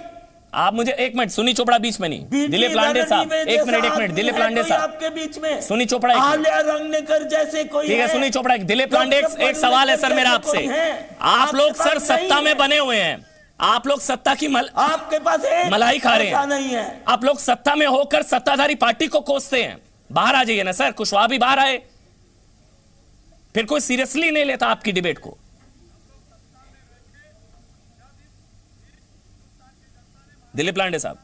आप मुझे एक मिनट, सुनील चोपड़ा बीच में नहीं, दिलीप लांडे साहब एक मिनट, दिलीप लांडे साहब आपके बीच में, सुनील चोपड़ा जैसे कोई, ठीक है सुनील चोपड़ा, दिलीप लांडे एक सवाल है सर मेरा आपसे। आप लोग सर सत्ता में बने हुए हैं, आप लोग सत्ता की आपके पास मलाई खा रहे हैं, नहीं है। आप लोग सत्ता में होकर सत्ताधारी पार्टी को कोसते हैं। बाहर आ जाइए ना सर, कुशवाहा भी बाहर आए, फिर कोई सीरियसली नहीं लेता आपकी डिबेट को। दिलीप लांडे साहब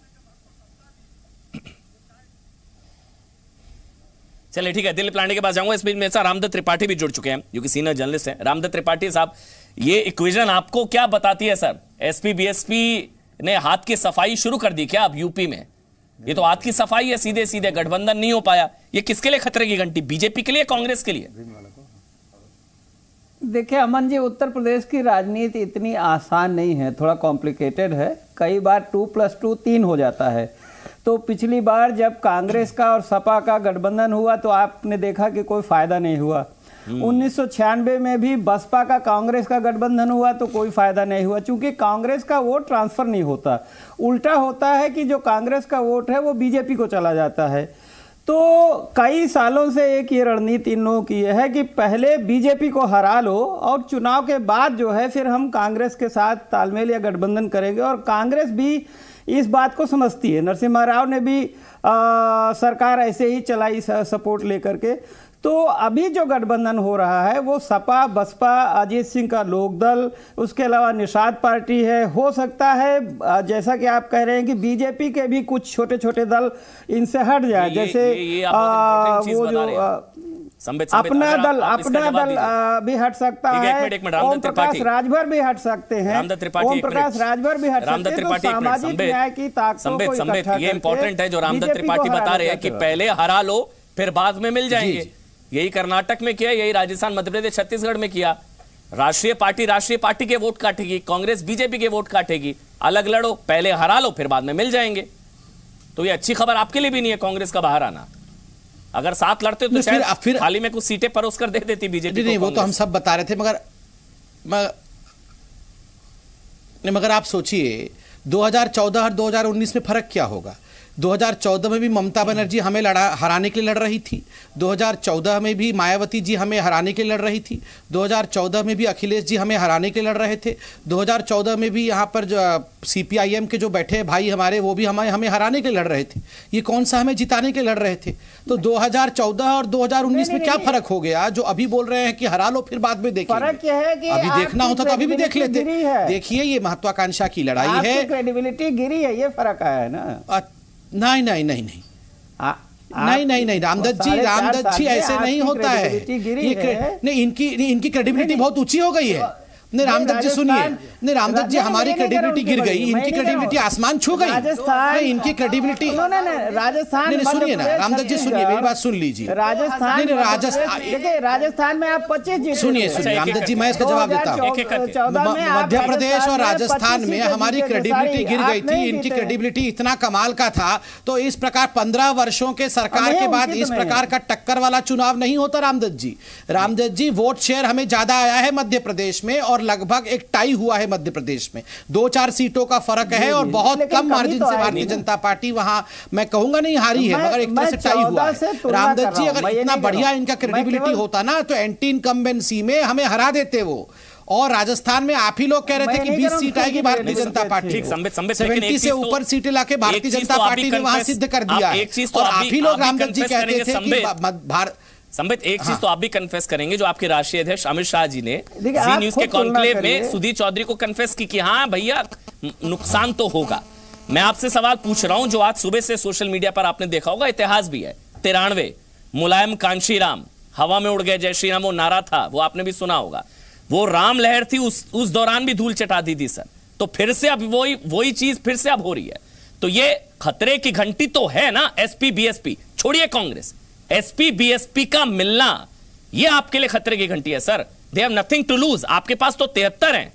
चलिए ठीक है, दिलीप लांडे के पास जाऊंगा। इस बीच में रामदत्त त्रिपाठी भी जुड़ चुके हैं जो कि सीनियर जर्नलिस्ट हैं। रामदत्त त्रिपाठी साहब, ये इक्वेशन आपको क्या बताती है सर? एसपी बीएसपी ने हाथ की सफाई शुरू कर दी क्या अब यूपी में? ये तो हाथ की सफाई है, सीधे सीधे गठबंधन नहीं हो पाया। ये किसके लिए खतरे की घंटी, बीजेपी के लिए, कांग्रेस के लिए? देखिए अमन जी, उत्तर प्रदेश की राजनीति इतनी आसान नहीं है, थोड़ा कॉम्प्लिकेटेड है। कई बार 2+2 3 हो जाता है। तो पिछली बार जब कांग्रेस का और सपा का गठबंधन हुआ तो आपने देखा कि कोई फायदा नहीं हुआ। 1996 में भी बसपा का कांग्रेस का गठबंधन हुआ तो कोई फायदा नहीं हुआ, क्योंकि कांग्रेस का वोट ट्रांसफर नहीं होता। उल्टा होता है कि जो कांग्रेस का वोट है वो बीजेपी को चला जाता है। तो कई सालों से एक ये रणनीति इन लोगों की है कि पहले बीजेपी को हरा लो और चुनाव के बाद जो है फिर हम कांग्रेस के साथ तालमेल या गठबंधन करेंगे। और कांग्रेस भी इस बात को समझती है। नरसिम्हा राव ने भी सरकार ऐसे ही चलाई सपोर्ट लेकर के। तो अभी जो गठबंधन हो रहा है वो सपा, बसपा, अजीत सिंह का लोकदल, उसके अलावा निषाद पार्टी है। हो सकता है जैसा कि आप कह रहे हैं कि बीजेपी के भी कुछ छोटे छोटे दल इनसे हट जाए, जैसे ये वो जो अपना दल भी हट सकता है, ओम प्रकाश राजभर भी हट सकते हैं, ओम प्रकाश राजभर भी हट सकते हैं। तो सामाजिक न्याय की ताकतों को इकट्ठा ये इंपॉर्टेंट है जो रामदत्त त्रिपाठी बता रहे हैं कि पहले हरा लो फिर बाद में मिल जाएंगे। यही कर्नाटक में किया, यही राजस्थान, मध्य प्रदेश, छत्तीसगढ़ में किया। राष्ट्रीय पार्टी के वोट काटेगी, कांग्रेस बीजेपी के वोट काटेगी। अलग लड़ो, पहले हरा लो फिर बाद में मिल जाएंगे। तो ये अच्छी खबर आपके लिए भी नहीं है कांग्रेस का बाहर आना। अगर साथ लड़ते तो शायद फिर हाल ही में कुछ सीटें परोस कर दे देती बीजेपी। नहीं, वो तो हम सब बता रहे थे, मगर आप सोचिए 2014 और 2019 में फर्क क्या होगा। 2014 में भी ममता बनर्जी हमें हराने के लिए लड़ रही थी, 2014 में भी मायावती जी हमें हराने के लिए लड़ रही थी, 2014 में भी अखिलेश जी हमें हराने के लिए लड़ रहे थे, 2014 में भी यहाँ पर जो CPIM के जो बैठे भाई हमारे वो भी हमें हराने के लिए लड़ रहे थे। ये कौन सा हमें जिताने के लिए लड़ रहे थे? तो 2014 और 2019 में क्या फर्क हो गया जो अभी बोल रहे हैं कि हरा लो फिर बाद में देखेंगे? फर्क यह है कि अभी देखना होता तो अभी भी देख लेते। देखिए ये महत्वाकांक्षा की लड़ाई है, क्रेडिबिलिटी गिरी है, ये फर्क आया है ना। नहीं रामदत्त जी ऐसे नहीं होता है। नहीं, इनकी क्रेडिबिलिटी बहुत ऊंची हो गई है। नहीं रामदत्त जी सुनिए, नहीं रामदत्त जी हमारी क्रेडिबिलिटी गिर गई, इनकी क्रेडिबिलिटी आसमान छू गई। नहीं इनकी क्रेडिबिलिटी राजस्थान, सुनिए ना रामदत्त जी, सुनिए मेरी बात सुन लीजिए। राजस्थान में आप 25 जीत। सुनिए रामदत्त जी, मैं इसका जवाब देता हूँ। मध्य प्रदेश और राजस्थान में हमारी क्रेडिबिलिटी गिर गई थी, इनकी क्रेडिबिलिटी इतना कमाल का था। तो इस प्रकार 15 वर्षों के सरकार के बाद इस प्रकार का टक्कर वाला चुनाव नहीं होता रामदत्त जी। रामदत्त जी वोट शेयर हमें ज्यादा आया है मध्य प्रदेश में और लगभग एक टाई हुआ है मध्य प्रदेश में, 2-4 सीटों का फर्क है और बहुत कम मार्जिन से भारतीय जनता पार्टी वहां मैं कहूंगा नहीं हारी है, मगर एक तरह से टाई हुआ है। रामदत्त जी अगर इतना बढ़िया इनका क्रेडिबिलिटी होता ना तो एंटी इनकम्बेंसी में हमें हरा देते वो। और राजस्थान में आप ही लोग कह रहे थे कि 20 सीट आएगी भारतीय जनता पार्टी, 70 से ऊपर सीटें लाके भारतीय जनता पार्टी ने वहां सिद्ध कर दिया है। और आप ही लोग रामदत्त जी कहते थे कि भारत संबित एक चीज तो आप भी कन्फेस करेंगे जो आपके राष्ट्रीय अध्यक्ष अमित शाह जी ने जी न्यूज के कॉन्क्लेव में सुधीर चौधरी को कन्फेस की कि हाँ भैया नुकसान तो होगा। मैं आपसे सवाल पूछ रहा हूं जो आज सुबह से सोशल मीडिया पर आपने देखा होगा, इतिहास भी है। 93 मुलायम कांशीराम हवा में उड़ गए जय श्री राम, वो नारा था, वो आपने भी सुना होगा। वो राम लहर थी, उस दौरान भी धूल चटा दी थी सर। तो फिर से अब वही चीज फिर से अब हो रही है। तो ये खतरे की घंटी तो है ना। SP BSP छोड़िए कांग्रेस, SP BSP का मिलना यह आपके लिए खतरे की घंटी है sir. They have nothing to lose. आपके पास तो 73 हैं।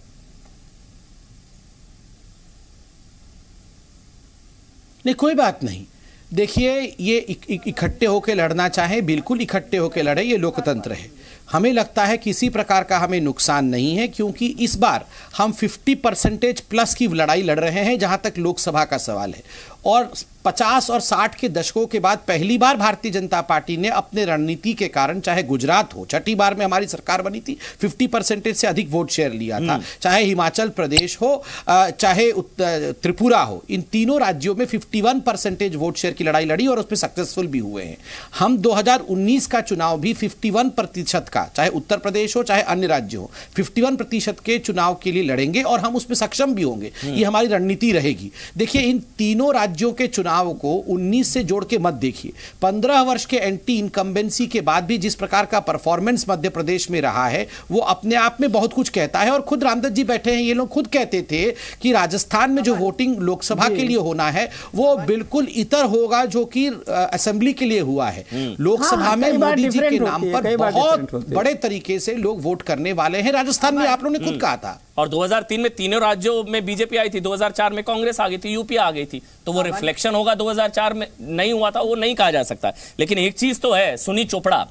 नहीं कोई बात नहीं, देखिए ये इकट्ठे होकर लड़ना चाहे बिल्कुल इकट्ठे होकर लड़े, ये लोकतंत्र है। हमें लगता है किसी प्रकार का हमें नुकसान नहीं है क्योंकि इस बार हम 50% प्लस की लड़ाई लड़ रहे हैं जहां तक लोकसभा का सवाल है। और 50 और 60 के दशकों के बाद पहली बार भारतीय जनता पार्टी ने अपने रणनीति के कारण, चाहे गुजरात हो, छठी बार में हमारी सरकार बनी थी, 50% से अधिक वोट शेयर लिया था, चाहे हिमाचल प्रदेश हो, चाहे त्रिपुरा हो, इन तीनों राज्यों में 51% वोट शेयर की लड़ाई लड़ी और उसमें सक्सेसफुल भी हुए हैं। हम 2019 का चुनाव भी 51% का, चाहे उत्तर प्रदेश हो चाहे अन्य राज्य हो, 51% के चुनाव के लिए लड़ेंगे और हम उसमें सक्षम भी होंगे। ये हमारी रणनीति रहेगी। देखिए इन तीनों राज्यों के चुनाव को 19 से जोड़ के मत देखिए। 15 वर्ष के एंटी इनकम्बेंसी के बाद भी जिस प्रकार का परफॉर्मेंस मध्य प्रदेश में रहा है वो अपने आप में बहुत कुछ कहता है। और खुद रामदत्त जी बैठे हैं, ये लोग खुद कहते थे कि राजस्थान में जो वोटिंग लोकसभा के लिए होना है वो बिल्कुल इतर होगा जो कि असेंबली के लिए हुआ है। लोकसभा में मोदी जी के नाम पर बहुत बड़े तरीके से लोग वोट करने वाले हैं। राजस्थान में आप लोगों ने खुद कहा था। और 2003 में तीनों राज्यों में बीजेपी आई थी, 2004 में कांग्रेस आ गई थी, यूपी आ गई थी। तो वो रिफ्लेक्शन होगा 2004 में नहीं हुआ था, वो नहीं कहा जा सकता। लेकिन एक चीज तो है, सुनी चोपड़ा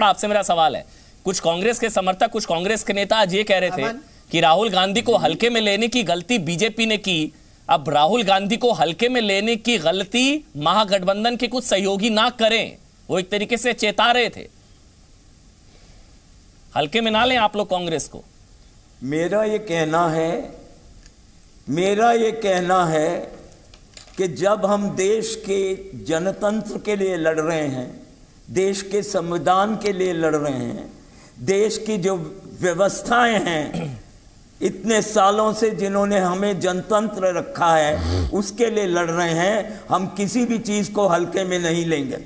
आपसे मेरा सवाल है, कुछ कांग्रेस के समर्थक, कुछ कांग्रेस के नेता आज ये कह रहे थे कि राहुल गांधी को हल्के में लेने की गलती बीजेपी ने की। अब राहुल गांधी को हल्के में लेने की गलती महागठबंधन के कुछ सहयोगी ना करें, वो एक तरीके से चेता रहे थे। हल्के में ना लें आप लोग कांग्रेस को। मेरा ये कहना है कि जब हम देश के जनतंत्र के लिए लड़ रहे हैं, देश के संविधान के लिए लड़ रहे हैं, देश की जो व्यवस्थाएं हैं इतने सालों से जिन्होंने हमें जनतंत्र रखा है उसके लिए लड़ रहे हैं, हम किसी भी चीज को हल्के में नहीं लेंगे।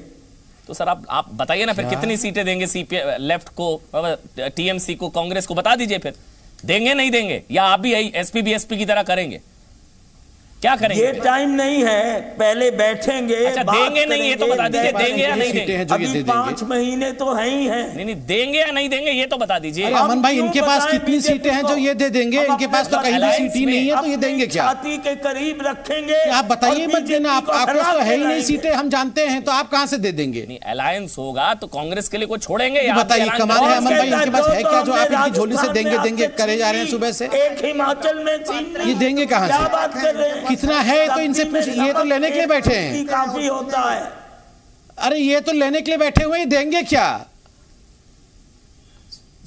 तो सर आप बताइए ना फिर कितनी सीटें देंगे सीपीआई लेफ्ट को, टीएमसी को, कांग्रेस को, बता दीजिए फिर देंगे नहीं देंगे, या आप भी यही एसपी बीएसपी की तरह करेंगे? क्या करेंगे? ये टाइम नहीं है, पहले बैठेंगे। अच्छा, देंगे नहीं ये तो बता दीजिए, देंगे या नहीं देंगे? अभी 5 महीने तो है ही है। नहीं देंगे या नहीं देंगे ये तो बता दीजिए। अमन भाई, इनके पास कितनी सीटें हैं जो ये दे देंगे? इनके पास तो कहीं भी सीट ही नहीं है, तो ये देंगे क्या? छाती के करीब रखेंगे। आप बताइए मत देना, आपके पास तो है ही नहीं सीटें, हम जानते हैं, तो आप कहां से दे देंगे? नहीं, अलायंस होगा तो कांग्रेस के लिए कुछ छोड़ेंगे? बताइए, कमाल है अमन भाई, इनके पास है क्या जो आप इनकी झोली से देंगे देंगे करे जा रहे हैं सुबह से? एक हिमाचल में सीट ये देंगे कहां से? बात कर रहे हैं? कितना है तो इनसे पूछ, ये तो लेने के लिए बैठे हैं। काफी होता है। अरे ये तो लेने के लिए बैठे हुए, देंगे क्या?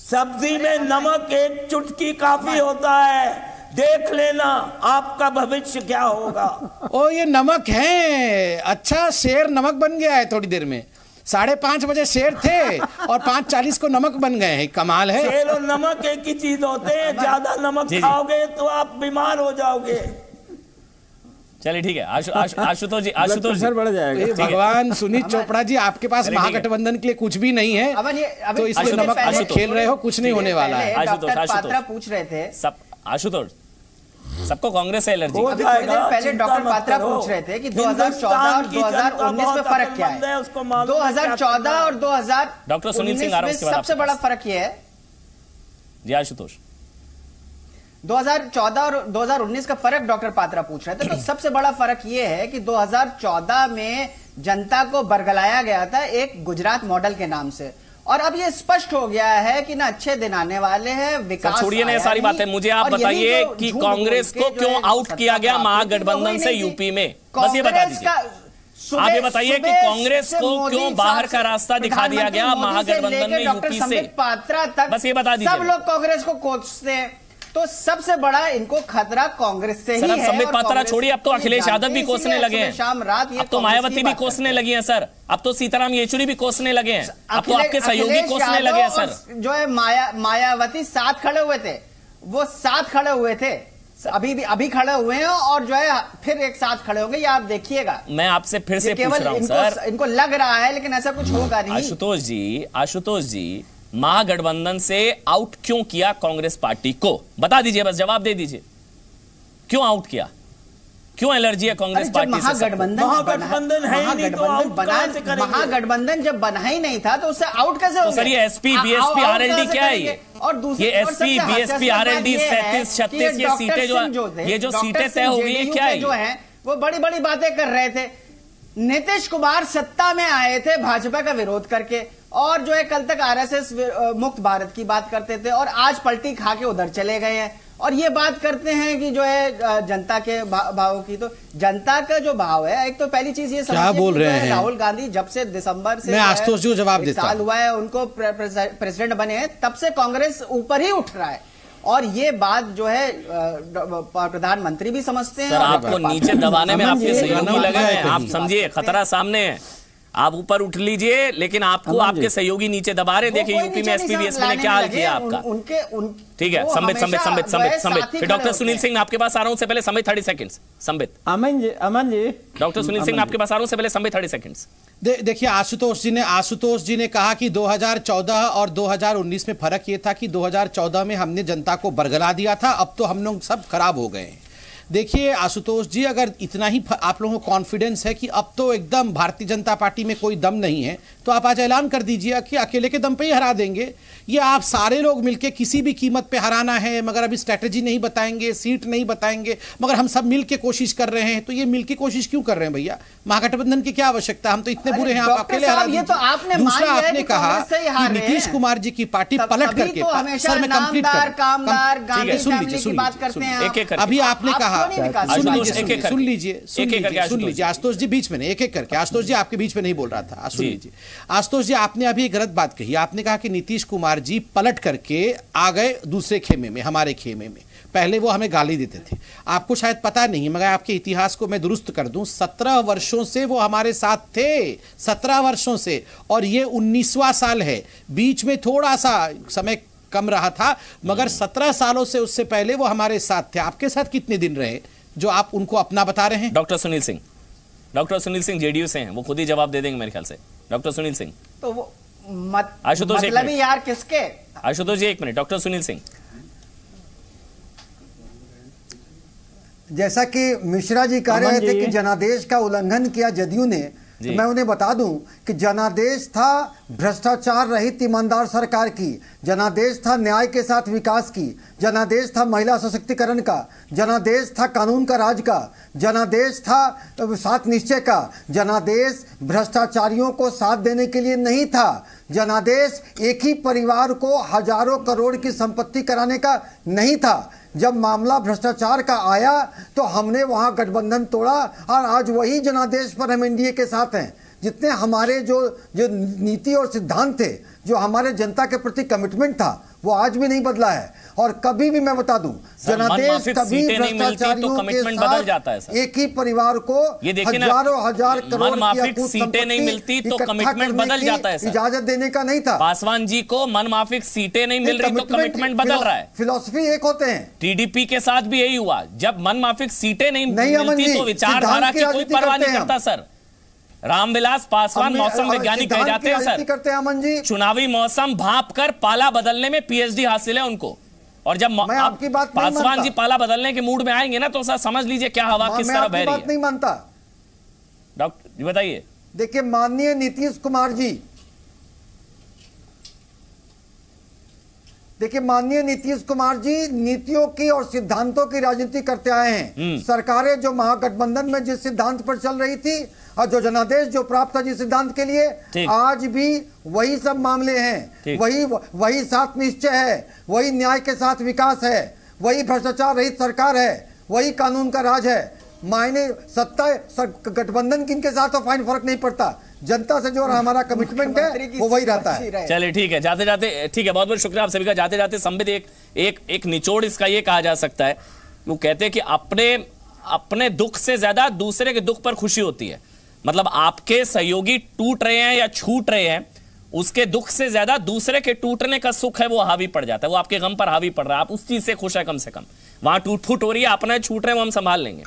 सब्जी में नमक एक चुटकी काफी होता है, देख लेना आपका भविष्य क्या होगा। ओ ये नमक है, अच्छा शेर नमक बन गया है थोड़ी देर में। 5:30 बजे शेर थे और 5:40 को नमक बन गए हैं, कमाल है। शेर और नमक एक ही चीज होते हैं, ज्यादा नमक खाओगे तो आप बीमार हो जाओगे। चलिए ठीक है, आशुतोष जी बढ़ जाएगा। भगवान, सुनीत चोपड़ा जी, आपके पास महागठबंधन के लिए कुछ भी नहीं है, तो इसलिए नमक खेल रहे हो, कुछ नहीं होने वाला है। पात्रा पूछ रहे थे आशुतोष, सबको कांग्रेस से एलर्जी पहले डॉक्टर पात्रा पूछ रहे थे कि 2014 और 2019 में फर्क क्या है? 2014 और 2000 डॉक्टर सुनील सिंह आ रहा है, उसके बाद सबसे बड़ा फर्क ये है जी आशुतोष, 2014 और 2019 का फर्क डॉक्टर पात्रा पूछ रहे थे। तो सबसे बड़ा फर्क यह है कि 2014 में जनता को बरगलाया गया था एक गुजरात मॉडल के नाम से, और अब ये स्पष्ट हो गया है कि ना अच्छे दिन आने वाले हैं, विकास। छोड़िए ना ये सारी बातें, मुझे आप बताइए कि कांग्रेस को क्यों आउट किया गया महागठबंधन से यूपी में, बस ये बता दीजिए। आप ये बताइए कि कांग्रेस को क्यों बाहर का रास्ता दिखा दिया गया महागठबंधन में यूपी से, पात्रा तक, बस ये बता दीजिए। सब लोग कांग्रेस को कोसते हैं, तो सबसे बड़ा इनको खतरा कांग्रेस से ही है। संबित पात्रा छोड़िए, अब तो अखिलेश यादव भी कोसने लगे हैं, शाम रात, अब तो मायावती भी कोसने लगी हैं सर, अब तो सीताराम येचुरी भी कोसने लगे हैं, अब तो आपके सहयोगी कोसने लगे हैं सर। जो है मायावती साथ खड़े हुए थे, वो साथ खड़े हुए थे, अभी खड़े हुए हैं, और जो है फिर एक साथ खड़े होंगे, ये आप देखिएगा। मैं आपसे फिर से पूछ रहा हूं सर, इनको लग रहा है लेकिन ऐसा कुछ होगा नहीं। आशुतोष जी, महागठबंधन से आउट क्यों किया कांग्रेस पार्टी को, बता दीजिए, बस जवाब दे दीजिए, क्यों आउट किया, क्यों एलर्जी है कांग्रेस पार्टी से? महागठबंधन जब बना ही नहीं था तो उससे आउट कैसे हो गया? सर ये एसपी बीएसपी आरएलडी क्या है ये एसपी बीएसपी आरएलडी 37-36 ये सीटें जो सीटें तय हो गई है क्या है? जो है वो बड़ी बड़ी बातें कर रहे थे। नीतीश कुमार सत्ता में आए थे भाजपा का विरोध करके, और जो है कल तक आरएसएस मुक्त भारत की बात करते थे, और आज पलटी खा के उधर चले गए हैं, और ये बात करते हैं कि जो है जनता के भावों की। तो जनता का जो भाव है, एक तो पहली चीज ये क्या बोल रहे हैं राहुल गांधी जब से दिसंबर से, मैं आशुतोष जी को जवाब देता साल हुआ है उनको प्रेसिडेंट बने हैं, तब से कांग्रेस ऊपर ही उठ रहा है, और ये बात जो है प्रधानमंत्री भी समझते हैं। सर आपको नीचे दबाने में आपके सहयोगी लगे हैं, आप समझिए खतरा सामने है, आप ऊपर उठ लीजिए, लेकिन आपको आपके सहयोगी नीचे दबा रहे। देखिए यूपी में एसपी बीएसपी ने क्या हाल किया आपका। ठीक है, संबित फिर डॉक्टर सुनील सिंह आपके पास आ रहा हूं, से पहले संबित 30 सेकंड्स। संबित अमन जी डॉक्टर सुनील सिंह आपके पास आ रहा हूं, से पहले संबित 30 सेकंड्स। देखिए आशुतोष जी ने कहा कि 2014 और 2019 में फर्क ये था कि 2014 में हमने जनता को बरगला दिया था, अब तो हम लोग सब खराब हो गए हैं। देखिए आशुतोष जी, अगर इतना ही आप लोगों को कॉन्फिडेंस है कि अब तो एकदम भारतीय जनता पार्टी में कोई दम नहीं है, तो आप आज ऐलान कर दीजिए कि अकेले के दम पे ही हरा देंगे। ये आप सारे लोग मिलके किसी भी कीमत पे हराना है, मगर अभी स्ट्रेटेजी नहीं बताएंगे, सीट नहीं बताएंगे, मगर हम सब मिलके कोशिश कर रहे हैं। तो ये मिलके कोशिश क्यों कर रहे हैं भैया? महागठबंधन की क्या आवश्यकता? हम तो इतने बुरे हैं, आप अकेले हरा दीजिए। दूसरा, आपने कहा कि नीतीश कुमार जी की पार्टी पलट करके, सर मैं कंप्लीट कर, अभी आपने कहा, सुन लीजिए आशुतोष जी, बीच में नहीं, एक एक करके। आशुतोष जी आपके बीच में नहीं बोल रहा था, सुन लीजिए। आशुतोष जी आपने अभी एक गलत बात कही, आपने कहा कि नीतीश कुमार जी पलट करके आ गए दूसरे खेमे में, हमारे खेमे में। पहले वो हमें गाली देते थे, आपको शायद पता नहीं, मगर आपके इतिहास को मैं दुरुस्त कर दूं, 17 वर्षों से वो हमारे साथ थे, 17 वर्षों से, और ये 19वां साल है। बीच में थोड़ा सा समय कम रहा था, मगर 17 सालों से उससे पहले वो हमारे साथ थे। आपके साथ कितने दिन रहे जो आप उनको अपना बता रहे हैं? डॉक्टर सुनील सिंह जेडीयू से हैं, वो खुद ही जवाब दे देंगे मेरे ख्याल से। डॉक्टर सुनील सिंह। तो वो आशुतोष मतलब ही यार किसके? आशुतोष जी 1 मिनट, डॉक्टर सुनील सिंह। जैसा कि मिश्रा जी कह रहे थे कि जनादेश का उल्लंघन किया जदयू ने, तो मैं उन्हें बता दूं कि जनादेश था भ्रष्टाचार रहित ईमानदार सरकार की, जनादेश था न्याय के साथ विकास की, जनादेश था महिला सशक्तिकरण का, जनादेश था कानून का राज का, जनादेश था सात निश्चय का। जनादेश भ्रष्टाचारियों को साथ देने के लिए नहीं था। जनादेश एक ही परिवार को हजारों करोड़ की संपत्ति कराने का नहीं था। जब मामला भ्रष्टाचार का आया तो हमने वहां गठबंधन तोड़ा और आज वही जनादेश पर हम एनडीए के साथ हैं। जितने हमारे जो नीति और सिद्धांत थे, जो हमारे जनता के प्रति कमिटमेंट था, वो आज भी नहीं बदला है। और कभी भी मैं बता दूं, जनादेश कभी भ्रष्टाचारियों के बदल जाता है सर। एक ही परिवार को हजारों हजार करोड़ की सीटें नहीं मिलती तो कमिटमेंट बदल जाता है सर। इजाजत देने का नहीं था। पासवान जी को मनमाफिक सीटें नहीं मिल रही तो कमिटमेंट बदल रहा है। फिलॉसफी एक होते हैं। टीडीपी के साथ भी यही हुआ, जब मनमाफिक सीटें नहीं मिलती तो विचारधारा की कोई परवाह नहीं करता सर। रामविलास पासवान मौसम वैज्ञानिक कहे जाते हैं सर। करते हैं अमन जी, चुनावी मौसम भाप कर पाला बदलने में पीएचडी हासिल है उनको। और जब आपकी बात पासवान जी पाला बदलने के मूड में आएंगे ना, तो सर समझ लीजिए क्या हवा किस तरह बह रही है। नहीं मानता डॉक्टर जी, बताइए। देखिए माननीय नीतीश कुमार जी, देखिए माननीय नीतीश कुमार जी नीतियों की और सिद्धांतों की राजनीति करते आए हैं। सरकारें जो महागठबंधन में जिस सिद्धांत पर चल रही थी और जो जनादेश जो प्राप्त था जिस सिद्धांत के लिए, आज भी वही सब मामले हैं। वही सात निश्चय है, वही न्याय के साथ विकास है, वही भ्रष्टाचार रहित सरकार है, वही कानून का राज है। मायने सत्ता गठबंधन किनके साथ तो फाइन फर्क नहीं पड़ता, जनता से जो हमारा कमिटमेंट है वो वही रहता है। चलिए ठीक है, जाते जाते ठीक है, बहुत बहुत शुक्रिया आप सभी का। जाते जाते संबित एक निचोड़ इसका ये कहा जा सकता है, वो कहते हैं कि अपने दुख से ज्यादा दूसरे के दुख पर खुशी होती है। मतलब आपके सहयोगी टूट रहे हैं या छूट रहे हैं, उसके दुख से ज्यादा दूसरे के टूटने का सुख है वो हावी पड़ जाता है, वो आपके गम पर हावी पड़ रहा है, आप उस चीज से खुश है। कम से कम वहां टूट फूट हो रही है, अपने छूट रहे हैं वो हम संभाल लेंगे।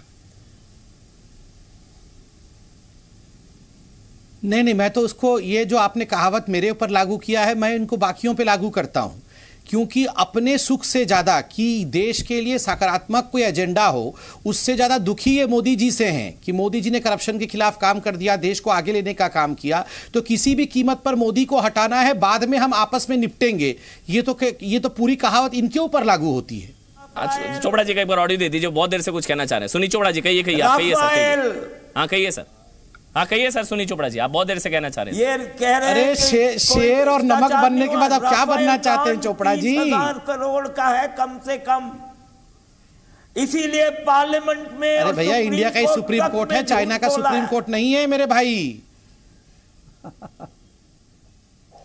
नहीं, मैं तो उसको, ये जो आपने कहावत मेरे ऊपर लागू किया है, मैं इनको बाकियों पे लागू करता हूं। क्योंकि अपने सुख से ज्यादा कि देश के लिए सकारात्मक कोई एजेंडा हो, उससे ज्यादा दुखी ये मोदी जी से हैं कि मोदी जी ने करप्शन के खिलाफ काम कर दिया, देश को आगे लेने का काम किया, तो किसी भी कीमत पर मोदी को हटाना है, बाद में हम आपस में निपटेंगे। ये तो पूरी कहावत इनके ऊपर लागू होती है। अच्छा, चोपड़ा जी का एक बार ऑडियो दे दीजिए, बहुत देर से कुछ कहना चाह रहे हैं। सुनी चोपड़ा जी, कहिए आप, कहिए सर। हाँ कहिए सर, हाँ कहिए सर। सुनी चोपड़ा जी, आप बहुत देर से कहना चाह रहे हैं। ये कह रहे हैं अरे शेर और नमक बनने के बाद आप क्या बनना चाहते हैं चोपड़ा जी? 30,000 करोड़ का है कम से कम, इसीलिए पार्लियामेंट में। अरे भैया, इंडिया का ही सुप्रीम कोर्ट है, चाइना का सुप्रीम कोर्ट नहीं है मेरे भाई।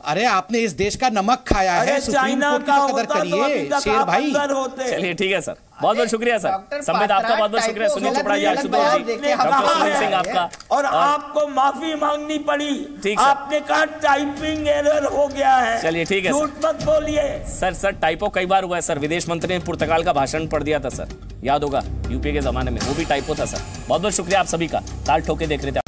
अरे आपने इस देश का नमक खाया है, सुप्रीम कोर्ट की कदर करिए शेर भाई। चलिए ठीक है सर, बहुत बहुत शुक्रिया सर। संबित आपका बहुत बहुत शुक्रिया। सुनील चोपड़ा जी, आशुतोष जी, डॉक्टर सुनील सिंह आपका। और आपको माफी मांगनी पड़ी, आपने कहा टाइपिंग एरर हो गया है। चलिए ठीक है, झूठ मत बोलिए सर। टाइपो कई बार हुआ है सर। विदेश मंत्री ने पुर्तगाल का भाषण पढ़ दिया था सर, याद होगा, यूपीए के जमाने में, वो भी टाइपो था सर। बहुत बहुत शुक्रिया आप सभी का। ताल ठोके देख रहे थे।